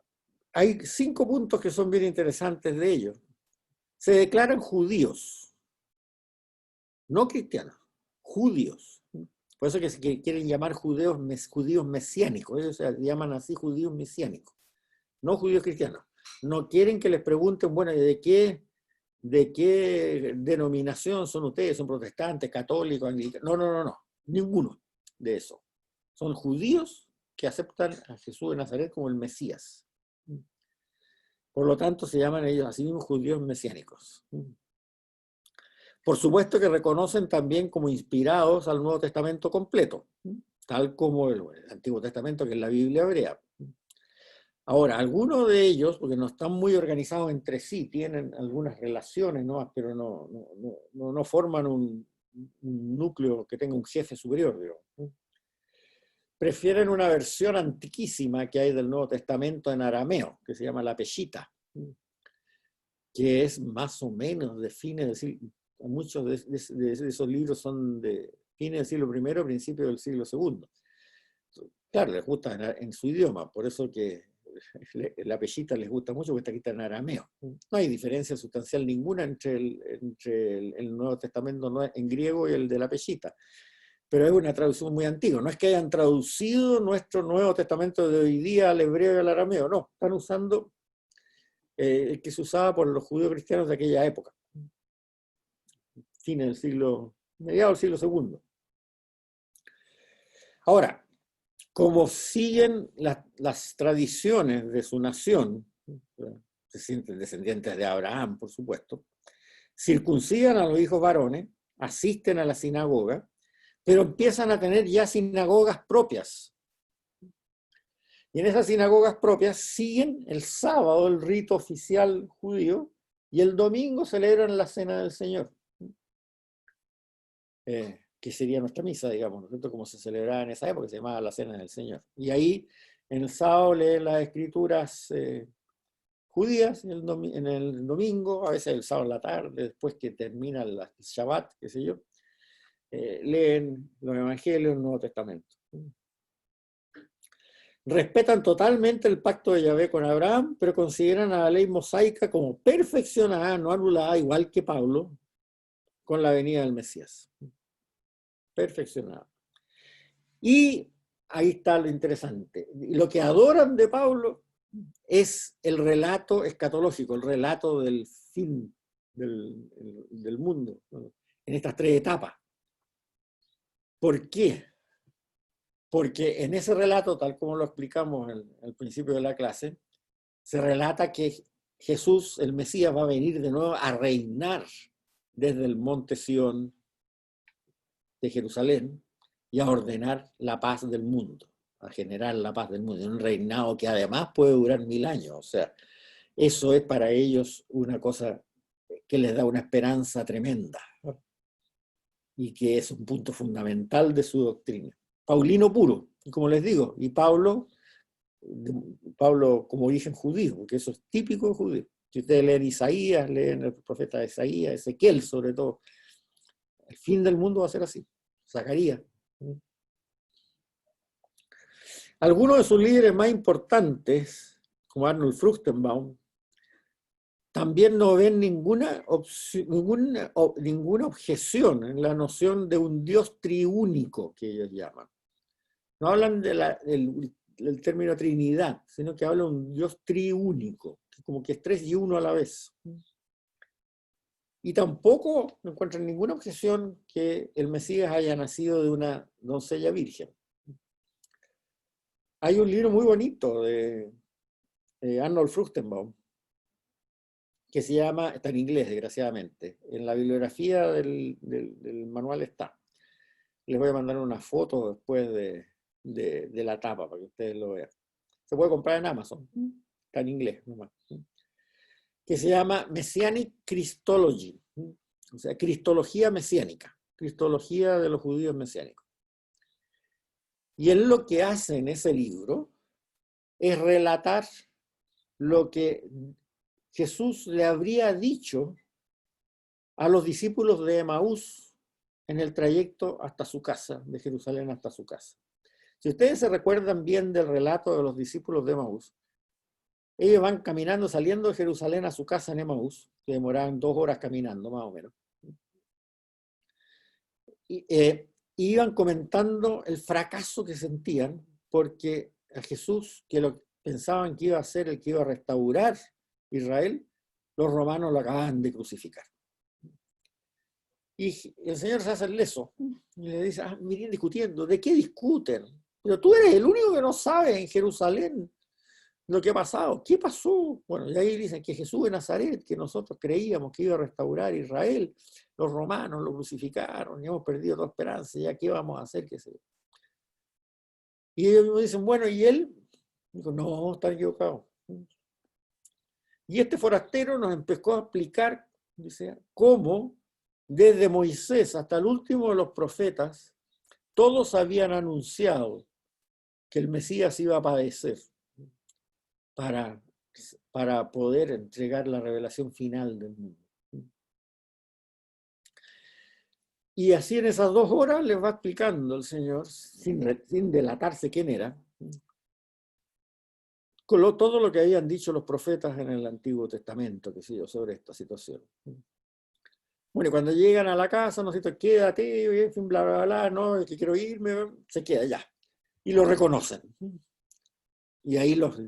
hay 5 puntos que son bien interesantes de ellos. Se declaran judíos, no cristianos, judíos. Por eso que se quieren llamar judíos mesiánicos, ellos se llaman así judíos mesiánicos, no judíos cristianos. No quieren que les pregunten, bueno, ¿de qué denominación son ustedes? ¿Son protestantes, católicos, anglicanos? No, ninguno de eso. Son judíos que aceptan a Jesús de Nazaret como el Mesías. Por lo tanto, se llaman ellos así mismos judíos mesiánicos. Por supuesto que reconocen también como inspirados al Nuevo Testamento completo, tal como el Antiguo Testamento, que es la Biblia hebrea. Ahora, algunos de ellos, porque no están muy organizados entre sí, tienen algunas relaciones, ¿no?, pero no forman un núcleo que tenga un jefe superior, digamos. prefieren una versión antiquísima que hay del Nuevo Testamento en arameo, que se llama la Peshita, que es más o menos de fines del siglo, muchos de esos libros son de fines del siglo I, principios del siglo II. Claro, les gusta en su idioma, por eso que la Peshita les gusta mucho, porque está escrita en arameo. No hay diferencia sustancial ninguna entre el Nuevo Testamento en griego y el de la Peshita. Pero es una traducción muy antigua. No es que hayan traducido nuestro Nuevo Testamento de hoy día al hebreo y al arameo, no. Están usando el que se usaba por los judíos cristianos de aquella época. Fines del siglo, mediados del siglo II. Ahora, como siguen las tradiciones de su nación, se sienten descendientes de Abraham, por supuesto, circuncidan a los hijos varones, asisten a la sinagoga, pero empiezan a tener ya sinagogas propias. Y en esas sinagogas propias siguen el sábado el rito oficial judío y el domingo celebran la Cena del Señor, que sería nuestra misa, digamos, ¿no es cierto? Como se celebraba en esa época, se llamaba la Cena del Señor. Y ahí en el sábado leen las escrituras judías, en el domingo, a veces el sábado en la tarde, después que termina el Shabbat, qué sé yo, leen los evangelios del Nuevo Testamento. Respetan totalmente el pacto de Yahvé con Abraham, pero consideran a la ley mosaica como perfeccionada, no anulada, igual que Pablo, con la venida del Mesías. Perfeccionada. Y ahí está lo interesante. Lo que adoran de Pablo es el relato escatológico, el relato del fin del mundo, ¿no? En estas tres etapas. ¿Por qué? Porque en ese relato, tal como lo explicamos al principio de la clase, se relata que Jesús, el Mesías, va a venir de nuevo a reinar desde el monte Sión de Jerusalén y a ordenar la paz del mundo, a generar la paz del mundo, un reinado que además puede durar 1000 años. O sea, eso es para ellos una cosa que les da una esperanza tremenda y que es un punto fundamental de su doctrina. Paulino puro, como les digo, y Pablo como origen judío, porque eso es típico de judío. Si ustedes leen Isaías, leen el profeta de Isaías, Ezequiel sobre todo, el fin del mundo va a ser así. Zacarías. Algunos de sus líderes más importantes, como Arnold Fruchtenbaum, también no ven ninguna objeción en la noción de un Dios triúnico, que ellos llaman. No hablan del término Trinidad, sino que hablan de un Dios triúnico, como que es 3 y 1 a la vez. Y tampoco encuentran ninguna objeción que el Mesías haya nacido de una doncella virgen. Hay un libro muy bonito de Arnold Fruchtenbaum, que se llama, está en inglés desgraciadamente, en la bibliografía del manual está. Les voy a mandar una foto después de la tapa para que ustedes lo vean. Se puede comprar en Amazon, está en inglés nomás. Que se llama Messianic Christology, o sea, Cristología mesiánica, Cristología de los judíos mesiánicos. Y él lo que hace en ese libro es relatar lo que Jesús le habría dicho a los discípulos de Emaús en el trayecto hasta su casa, de Jerusalén hasta su casa. Si ustedes se recuerdan bien del relato de los discípulos de Emaús, ellos van caminando, saliendo de Jerusalén a su casa en Emaús, que demoraban 2 horas caminando, más o menos. Y iban comentando el fracaso que sentían, porque a Jesús, que pensaban que iba a ser el que iba a restaurar Israel, los romanos lo acababan de crucificar. Y el Señor se hace el leso y le dice, miren discutiendo, ¿de qué discuten? Pero tú eres el único que no sabe en Jerusalén lo que ha pasado. ¿Qué pasó? Bueno, y ahí dicen que Jesús de Nazaret, que nosotros creíamos que iba a restaurar Israel, los romanos lo crucificaron y hemos perdido toda esperanza, ¿ya qué vamos a hacer? ¿Qué sé yo? Y ellos me dicen, bueno, ¿y él? Digo, no, están equivocados. Y este forastero nos empezó a explicar, dice, cómo desde Moisés hasta el último de los profetas, todos habían anunciado que el Mesías iba a padecer para poder entregar la revelación final del mundo. Y así en esas 2 horas les va explicando el Señor, sin delatarse quién era, todo lo que habían dicho los profetas en el Antiguo Testamento, que sé yo, sobre esta situación. Bueno, y cuando llegan a la casa, no sé, quédate, en fin, bla, bla, bla, no, que quiero irme, se queda ya. Y lo reconocen. Y ahí los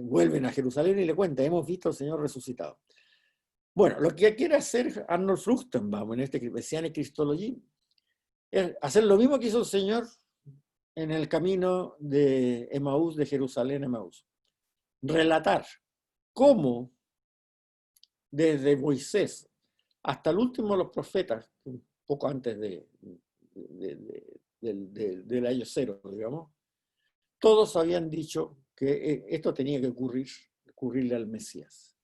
vuelven a Jerusalén y le cuentan, hemos visto al Señor resucitado. Bueno, lo que quiere hacer Arnold Fruchtenbaum en este Messianic Christology es hacer lo mismo que hizo el Señor en el camino de Emaús, de Jerusalén a Emaús. Relatar cómo desde Moisés hasta el último de los profetas, un poco antes del año 0, digamos, todos habían dicho que esto tenía que ocurrirle al Mesías.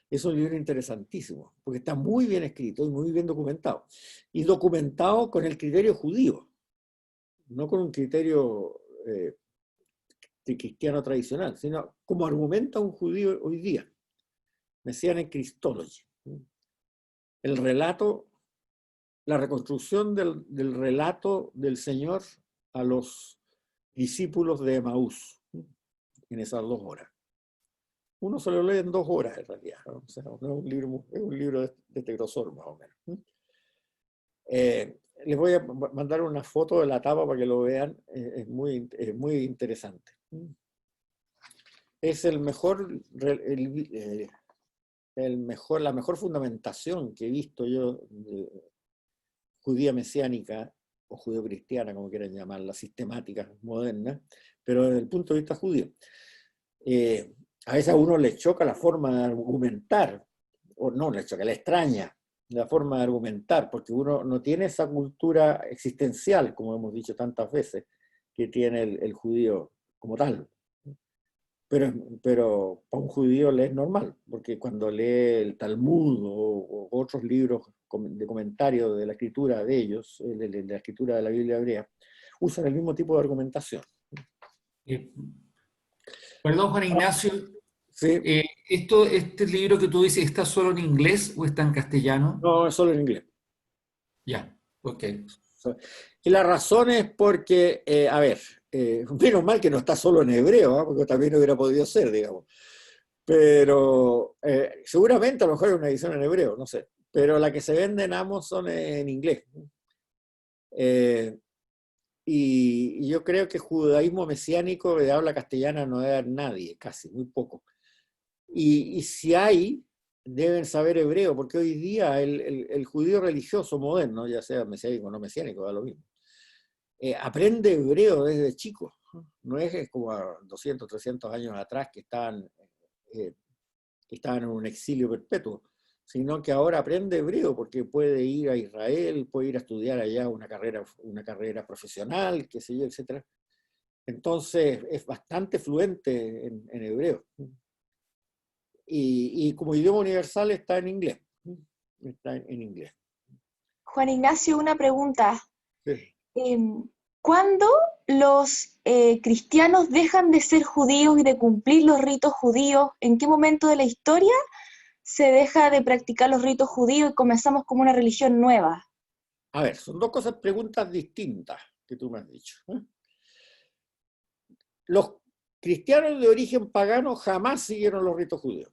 Es un libro interesantísimo, porque está muy bien escrito y muy bien documentado. Y documentado con el criterio judío, no con un criterio cristiano tradicional, sino como argumenta un judío hoy día. Messianic Christology. El relato, la reconstrucción del relato del Señor a los discípulos de Emaús en esas 2 horas. Uno se lo lee en 2 horas en realidad, ¿no? O sea, no es un libro de este grosor más o menos. Les voy a mandar una foto de la tapa para que lo vean, es muy interesante. Es la mejor fundamentación que he visto yo de judía mesiánica o judeocristiana, como quieran llamarla, sistemática, moderna, pero desde el punto de vista judío. A veces a uno le choca la forma de argumentar, o no le choca, le extraña la forma de argumentar, porque uno no tiene esa cultura existencial, como hemos dicho tantas veces, que tiene el judío como tal. Pero para un judío le es normal, porque cuando lee el Talmud o otros libros de comentarios de la escritura de ellos, de la escritura de la Biblia hebrea, usan el mismo tipo de argumentación. Perdón, Juan Ignacio, Sí. ¿este libro que tú dices está solo en inglés o está en castellano? No, es solo en inglés. Ya, ok. Y la razón es porque, a ver, menos mal que no está solo en hebreo, ¿eh? Porque también hubiera podido ser, digamos. Pero seguramente a lo mejor hay una edición en hebreo, no sé. Pero la que se vende en Amazon es en inglés. Y yo creo que judaísmo mesiánico de habla castellana no debe haber nadie, casi, muy poco. Y si hay, deben saber hebreo, porque hoy día el judío religioso moderno, ya sea mesiánico o no mesiánico, da lo mismo, aprende hebreo desde chico. No es como a 200, 300 años atrás que estaban en un exilio perpetuo, sino que ahora aprende hebreo porque puede ir a Israel, puede ir a estudiar allá una carrera profesional, qué sé yo, etc. Entonces es bastante fluente en hebreo. Y como idioma universal está en inglés. Está en inglés. Juan Ignacio, una pregunta. Sí. ¿Cuándo los cristianos dejan de ser judíos y de cumplir los ritos judíos? ¿En qué momento de la historia se deja de practicar los ritos judíos y comenzamos como una religión nueva? A ver, son 2 preguntas distintas que tú me has dicho. Los cristianos de origen pagano jamás siguieron los ritos judíos.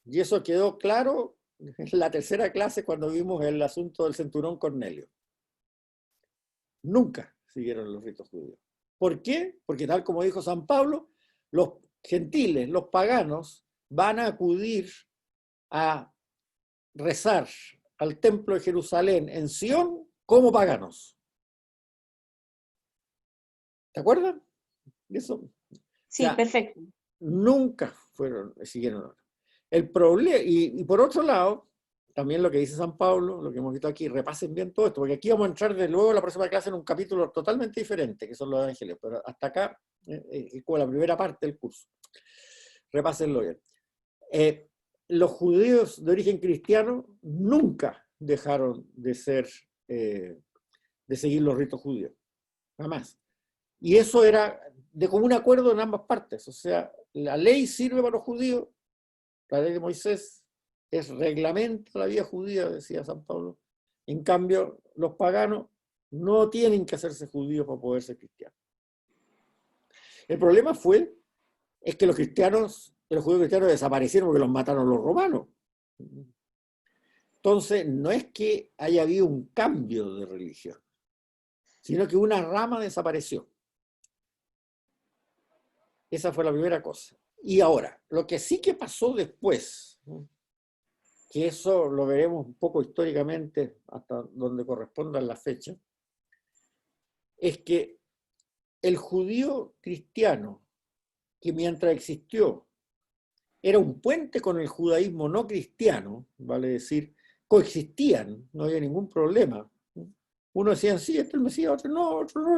Y eso quedó claro en la 3ª clase cuando vimos el asunto del centurión Cornelio. Nunca siguieron los ritos judíos. ¿Por qué? Porque tal como dijo San Pablo, los gentiles, los paganos, van a acudir a rezar al templo de Jerusalén en Sion como paganos. ¿Te acuerdas? Eso. Sí, o sea, perfecto. Nunca siguieron. El problema, y por otro lado, también lo que dice San Pablo, lo que hemos visto aquí, repasen bien todo esto, porque aquí vamos a entrar de luego en la próxima clase en un capítulo totalmente diferente, que son los evangelios, pero hasta acá es como la primera parte del curso. Repásenlo bien. Los judíos de origen cristiano nunca dejaron de seguir los ritos judíos, jamás. Y eso era de común acuerdo en ambas partes. O sea, la ley sirve para los judíos, la ley de Moisés es reglamento la vida judía, decía San Pablo. En cambio, los paganos no tienen que hacerse judíos para poder ser cristianos. El problema es que los judíos cristianos desaparecieron porque los mataron los romanos. Entonces, no es que haya habido un cambio de religión, sino que una rama desapareció. Esa fue la primera cosa. Y ahora, lo que sí que pasó después, que eso lo veremos un poco históricamente hasta donde correspondan las fechas, es que el judío cristiano, que mientras existió, era un puente con el judaísmo no cristiano, vale decir, coexistían, no había ningún problema. Uno decía, sí, este es el Mesías, otro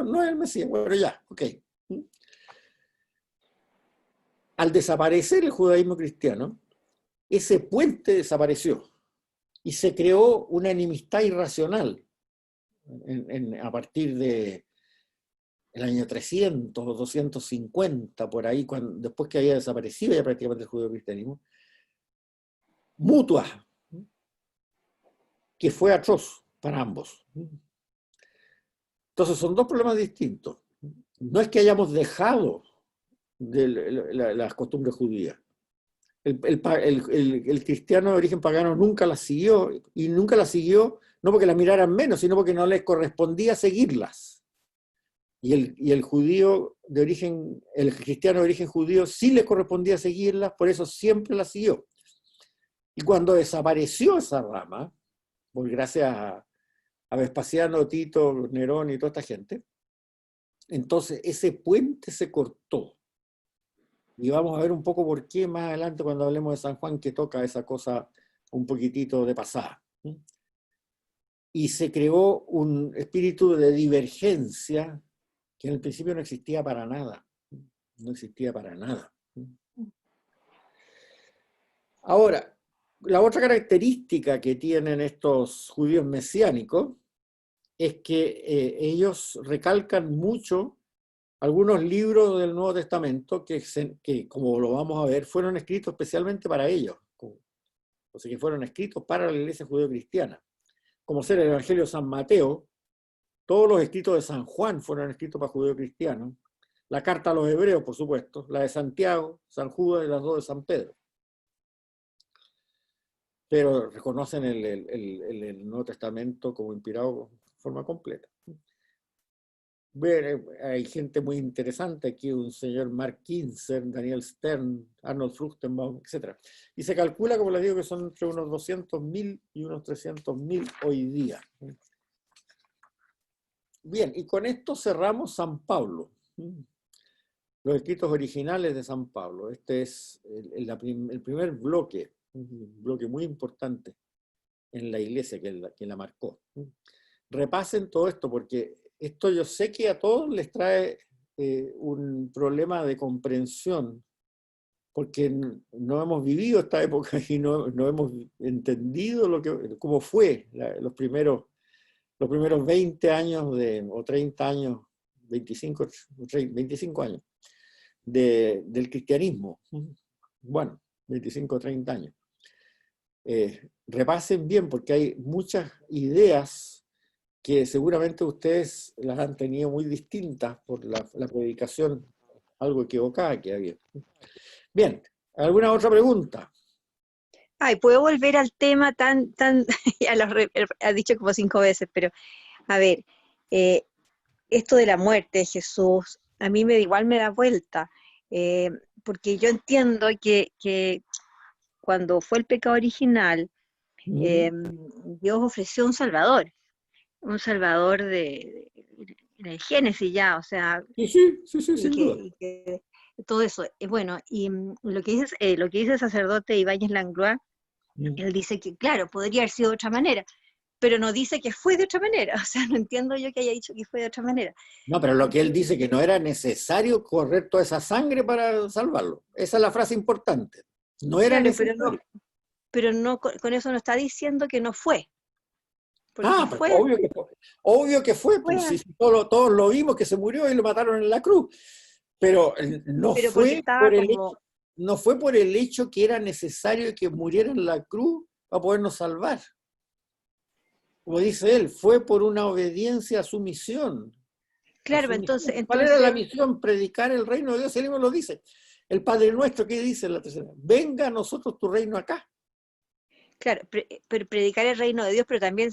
no es el Mesías, bueno, ya, ok. Al desaparecer el judaísmo cristiano, ese puente desapareció y se creó una enemistad irracional a partir del año 300 o 250, por ahí, después que había desaparecido ya prácticamente el judeocristianismo, mutua, que fue atroz para ambos. Entonces son dos problemas distintos. No es que hayamos dejado de las costumbres judías. El cristiano de origen pagano nunca las siguió, y nunca las siguió no porque las miraran menos, sino porque no les correspondía seguirlas. Y el cristiano de origen judío sí le correspondía seguirlas, por eso siempre las siguió. Y cuando desapareció esa rama, por gracias a Vespasiano, Tito, Nerón y toda esta gente, entonces ese puente se cortó. Y vamos a ver un poco por qué más adelante cuando hablemos de San Juan, que toca esa cosa un poquitito de pasada. Y se creó un espíritu de divergencia que en el principio no existía para nada. No existía para nada. Ahora, la otra característica que tienen estos judíos mesiánicos es que ellos recalcan mucho algunos libros del Nuevo Testamento que, como lo vamos a ver, fueron escritos especialmente para ellos, o sea, que fueron escritos para la iglesia judeo-cristiana, como ser el Evangelio de San Mateo, todos los escritos de San Juan fueron escritos para judeo-cristianos, la carta a los hebreos, por supuesto, la de Santiago, San Judas y las dos de San Pedro. Pero reconocen el Nuevo Testamento como inspirado de forma completa. Hay gente muy interesante aquí, un señor Mark Kinzer, Daniel Stern, Arnold Fruchtenbaum, etc. Y se calcula, como les digo, que son entre unos 200.000 y unos 300.000 hoy día. Bien, y con esto cerramos San Pablo. Los escritos originales de San Pablo. Este es el primer bloque, un bloque muy importante en la iglesia que la marcó. Repasen todo esto porque esto yo sé que a todos les trae un problema de comprensión, porque no hemos vivido esta época y no hemos entendido cómo fue los primeros 20 años o 30 años, 25 años del cristianismo. Bueno, 25 o 30 años. Repasen bien porque hay muchas ideas que seguramente ustedes las han tenido muy distintas por la predicación algo equivocada que había. Bien, ¿alguna otra pregunta? Ay, puedo volver al tema ya lo has dicho como 5 veces, pero a ver, esto de la muerte de Jesús, a mí igual me da vuelta, porque yo entiendo que cuando fue el pecado original, Dios ofreció un Salvador de Génesis ya, o sea, sí, sin duda. Todo eso. Bueno, y lo que dice el sacerdote Ibáñez Langlois, él dice que, claro, podría haber sido de otra manera, pero no dice que fue de otra manera, o sea, no entiendo yo que haya dicho que fue de otra manera. No, pero lo que él dice que no era necesario correr toda esa sangre para salvarlo. Esa es la frase importante. No era necesario. Pero no, con eso no está diciendo que no fue. Porque Pero fue, obvio que fue, pues, fue, si todos lo vimos que se murió y lo mataron en la cruz. Pero no pero porque fue estaba por el como, hecho, no fue por el hecho que era necesario que muriera en la cruz para podernos salvar. Como dice él, fue por una obediencia a su misión. claro, entonces, ¿Cuál era la misión? Predicar el reino de Dios. Él mismo lo dice. El Padre Nuestro, ¿qué dice en la tercera? Venga a nosotros tu reino acá. claro, pero predicar el reino de Dios, pero también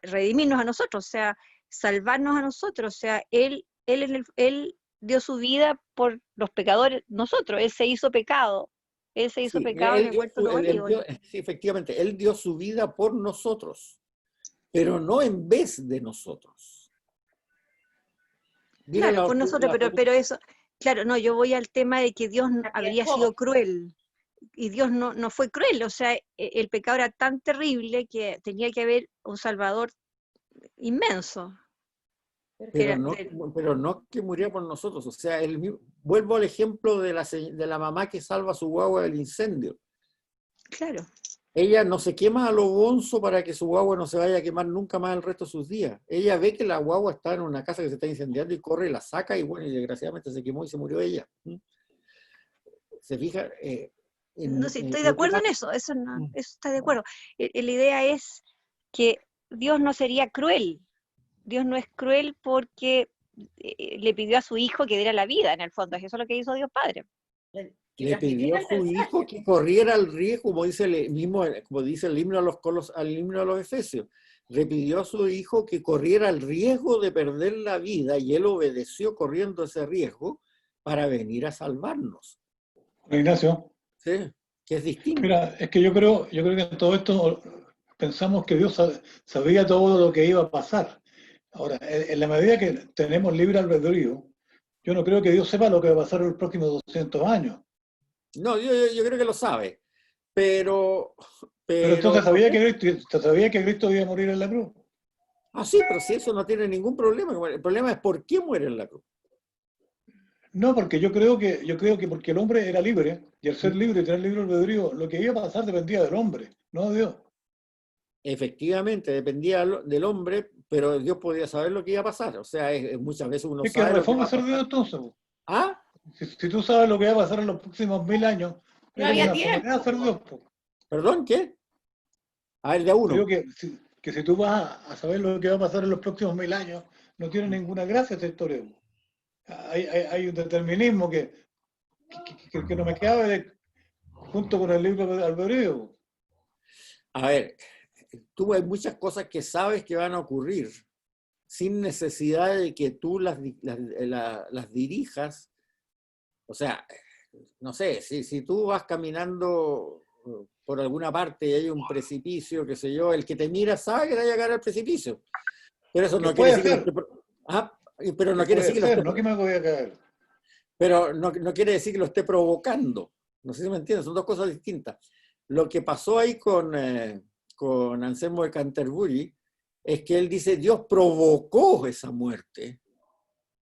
redimirnos a nosotros, o sea, salvarnos a nosotros, o sea, él dio su vida por los pecadores, nosotros, Él se hizo pecado en Sí, el huerto de los olivos. sí, efectivamente, Él dio su vida por nosotros, pero no en vez de nosotros. Mira Claro, por nosotros, pero eso, claro, no, yo voy al tema de que Dios habría sido cruel, y Dios no fue cruel, o sea, el pecado era tan terrible que tenía que haber un Salvador inmenso. Pero no que muriera por nosotros. O sea, vuelvo al ejemplo de la mamá que salva a su guagua del incendio. Claro. Ella no se quema a lo bonzo para que su guagua no se vaya a quemar nunca más el resto de sus días. Ella ve que la guagua está en una casa que se está incendiando y corre, la saca y bueno, y desgraciadamente se quemó y se murió ella. ¿Se fija? No, sí, estoy de acuerdo en eso, eso está de acuerdo. La idea es que Dios no sería cruel. Dios no es cruel porque le pidió a su hijo que diera la vida, en el fondo. Eso es lo que hizo Dios Padre. Le pidió a su hijo que corriera el riesgo, como dice el himno al himno de los Efesios. Le pidió a su hijo que corriera el riesgo de perder la vida y él obedeció corriendo ese riesgo para venir a salvarnos. Ignacio. Sí, que es distinto. Mira, es que yo creo que en todo esto pensamos que Dios sabía todo lo que iba a pasar. Ahora, en la medida que tenemos libre albedrío, yo no creo que Dios sepa lo que va a pasar en los próximos 200 años. No, yo creo que lo sabe, pero entonces sabía que Cristo iba a morir en la cruz. Ah, sí, pero si eso no tiene ningún problema. El problema es por qué muere en la cruz. No, porque yo creo que porque el hombre era libre, y al ser libre y tener libre albedrío, lo que iba a pasar dependía del hombre, no de Dios. Efectivamente, dependía del hombre, pero Dios podía saber lo que iba a pasar. O sea, muchas veces uno es sabe. Que reforma ser Dios entonces. ¿Ah? Si tú sabes lo que va a pasar en los próximos 1000 años, no había tiempo. Ser Dios. ¿Perdón? ¿Qué? A ver, de uno. Creo que si tú vas a saber lo que va a pasar en los próximos 1000 años, no tiene ninguna gracia esta historia. Hay un determinismo que no me cabe junto con el libro de albedrío. A ver, tú hay muchas cosas que sabes que van a ocurrir sin necesidad de que tú las dirijas. O sea, no sé, si tú vas caminando por alguna parte y hay un precipicio, qué sé yo, el que te mira sabe que te va a llegar al precipicio. Pero eso no quiere decir que pero no quiere decir que lo esté, no que me voy a caer. Pero no quiere decir que lo esté provocando. No sé si me entiendes, son dos cosas distintas. Lo que pasó ahí con Anselmo de Canterbury es que él dice, Dios provocó esa muerte,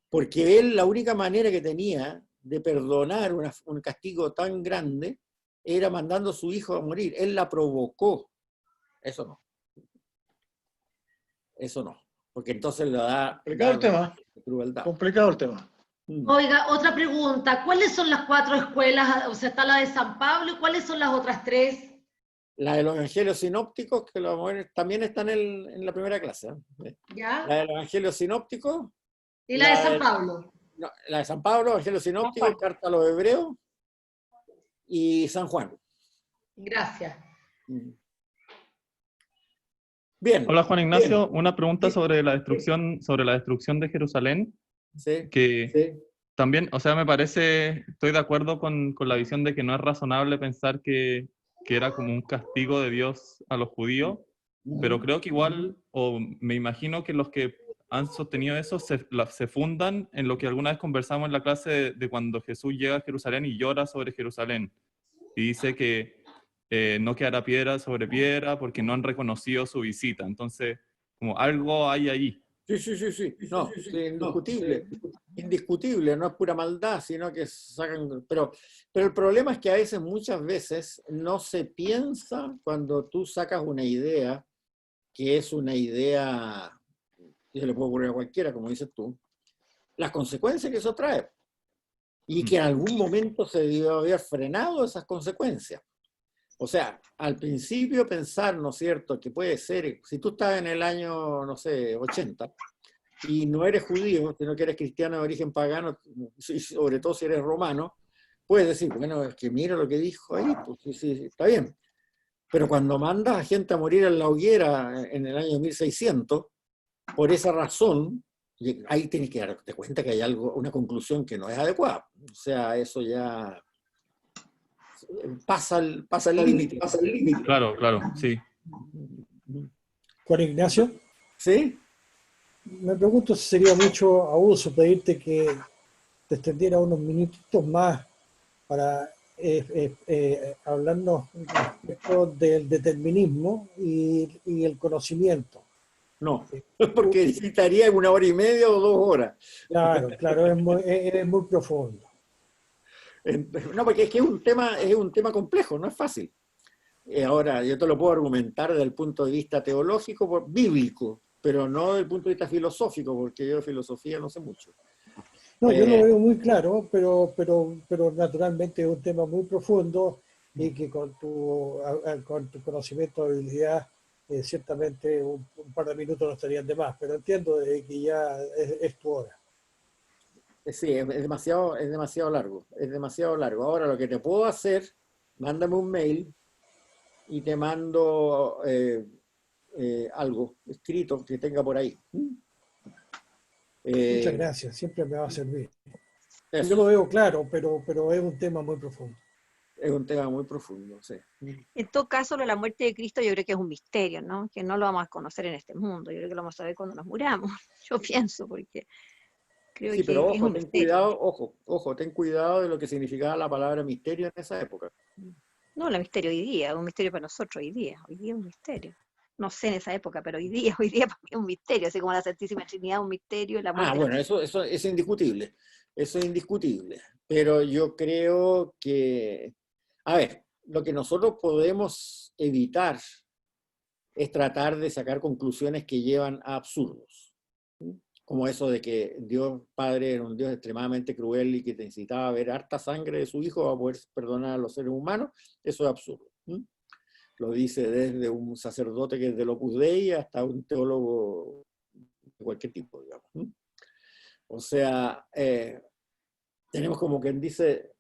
porque él la única manera que tenía de perdonar un castigo tan grande era mandando a su hijo a morir. Él la provocó. Eso no. Eso no. Porque entonces le da... Complicado el tema. Crueldad. Complicado el tema. Oiga, otra pregunta. ¿Cuáles son las 4 escuelas? O sea, está la de San Pablo, ¿y cuáles son las otras 3? La de los evangelios sinópticos, que lo vamos a ver, también están en la primera clase. ¿Ya? La de los evangelios sinópticos. ¿Y la de San Pablo? No, la de San Pablo, Evangelio Sinóptico, Carta a los Hebreos y San Juan. Gracias. Bien. Hola Juan Ignacio, bien. Una pregunta sobre la destrucción de Jerusalén. Sí. Que también, o sea, me parece, estoy de acuerdo con la visión de que no es razonable pensar que era como un castigo de Dios a los judíos, pero creo que igual, o me imagino que los que han sostenido eso se fundan en lo que alguna vez conversamos en la clase de cuando Jesús llega a Jerusalén y llora sobre Jerusalén. Y dice que no quedará piedra sobre piedra porque no han reconocido su visita. Entonces, como algo hay ahí. Sí. No, indiscutible. Indiscutible, no es pura maldad, sino que sacan... Pero el problema es que a veces, muchas veces, no se piensa cuando tú sacas una idea que es una idea que se le puede ocurrir a cualquiera, como dices tú, las consecuencias que eso trae. Y que en algún momento se debió haber frenado esas consecuencias. O sea, al principio pensar, ¿no es cierto?, que puede ser, si tú estás en el año, no sé, 80, y no eres judío, sino que eres cristiano de origen pagano, y sobre todo si eres romano, puedes decir, bueno, es que mira lo que dijo ahí, pues sí, sí, está bien. Pero cuando mandas a gente a morir en la hoguera en el año 1600, por esa razón, ahí tienes que darte cuenta que hay algo, una conclusión que no es adecuada. O sea, eso ya pasa el límite. Claro, claro, sí. Juan Ignacio, ¿Sí? me pregunto si sería mucho abuso pedirte que te extendiera unos minutitos más para hablarnos respecto del determinismo y el conocimiento. No, porque necesitaría 1 hora y media o 2 horas. Claro, claro, es muy profundo. No, porque es que es un tema complejo, no es fácil. Ahora, yo te lo puedo argumentar desde el punto de vista teológico, bíblico, pero no desde el punto de vista filosófico, porque yo de filosofía no sé mucho. No, yo lo veo muy claro, pero naturalmente es un tema muy profundo y que con tu conocimiento, habilidad, ciertamente un par de minutos no estarían de más, pero entiendo que ya es tu hora. Sí, es demasiado largo, es demasiado largo. Ahora, lo que te puedo hacer, mándame un mail y te mando algo escrito que tenga por ahí. Muchas gracias, siempre me va a servir. Eso. Yo lo veo claro, pero es un tema muy profundo. Es un tema muy profundo, sí. En todo caso, lo de la muerte de Cristo yo creo que es un misterio, ¿no? Que no lo vamos a conocer en este mundo. Yo creo que lo vamos a ver cuando nos muramos. Yo pienso, porque creo Sí, que pero es ojo, un ten misterio. cuidado, ojo, ten cuidado de lo que significaba la palabra misterio en esa época. No, el misterio hoy día, es un misterio para nosotros hoy día es un misterio. No sé en esa época, pero hoy día para mí es un misterio, así como la Santísima Trinidad es un misterio, la muerte de Bueno, eso es indiscutible, eso es indiscutible, pero yo creo que, a ver, lo que nosotros podemos evitar es tratar de sacar conclusiones que llevan a absurdos, como eso de que Dios Padre era un Dios extremadamente cruel y que necesitaba ver harta sangre de su hijo para poder perdonar a los seres humanos. Eso es absurdo. Lo dice desde un sacerdote que es del Opus Dei hasta un teólogo de cualquier tipo, digamos. O sea, tenemos como quien dice,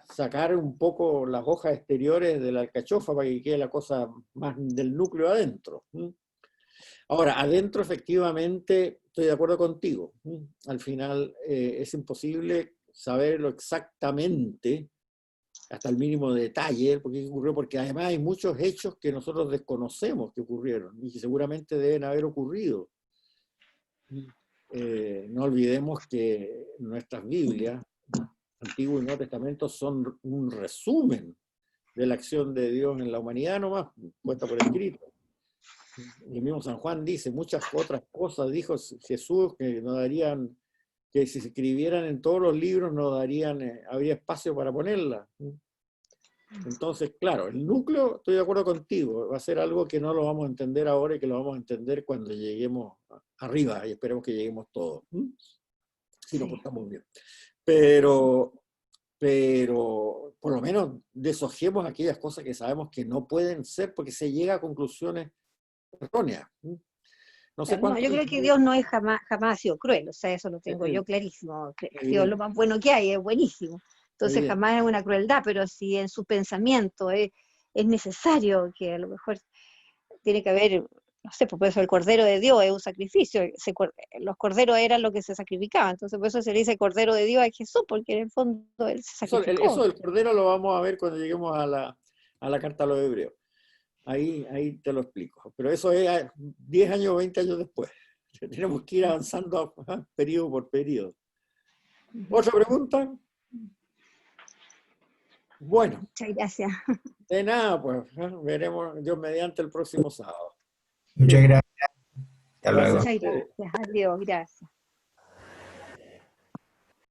sacar un poco las hojas exteriores de la alcachofa para que quede la cosa más del núcleo adentro. Ahora, adentro efectivamente estoy de acuerdo contigo. Al final es imposible saberlo exactamente, hasta el mínimo detalle, porque ocurrió, porque además hay muchos hechos que nosotros desconocemos que ocurrieron y que seguramente deben haber ocurrido. No olvidemos que nuestras Biblias, Antiguo y Nuevo Testamento, son un resumen de la acción de Dios en la humanidad nomás, puesta por escrito. El mismo San Juan dice muchas otras cosas, dijo Jesús, que no darían, que si se escribieran en todos los libros no darían, habría espacio para ponerlas. Entonces, claro, el núcleo, estoy de acuerdo contigo, va a ser algo que no lo vamos a entender ahora y que lo vamos a entender cuando lleguemos arriba, y esperemos que lleguemos todos, si nos portamos bien. Pero por lo menos deshojemos aquellas cosas que sabemos que no pueden ser, porque se llega a conclusiones erróneas. No sé No, yo creo que Dios no es jamás ha sido cruel, o sea, eso lo tengo yo clarísimo. Dios es lo más bueno que hay, es buenísimo. Entonces jamás es una crueldad, pero si en su pensamiento es necesario que a lo mejor tiene que haber, no sé, por eso el Cordero de Dios es un sacrificio, los corderos eran lo que se sacrificaba, entonces por eso se le dice Cordero de Dios a Jesús, porque en el fondo Él se sacrificó. Eso del Cordero lo vamos a ver cuando lleguemos a la carta a los Hebreos. Ahí te lo explico. Pero eso es 10 años, 20 años después. Tenemos que ir avanzando periodo por periodo. ¿Otra pregunta? Bueno. Muchas gracias. De nada, pues veremos Dios mediante el próximo sábado. Muchas gracias. Hasta luego. Muchas gracias. Adiós, gracias.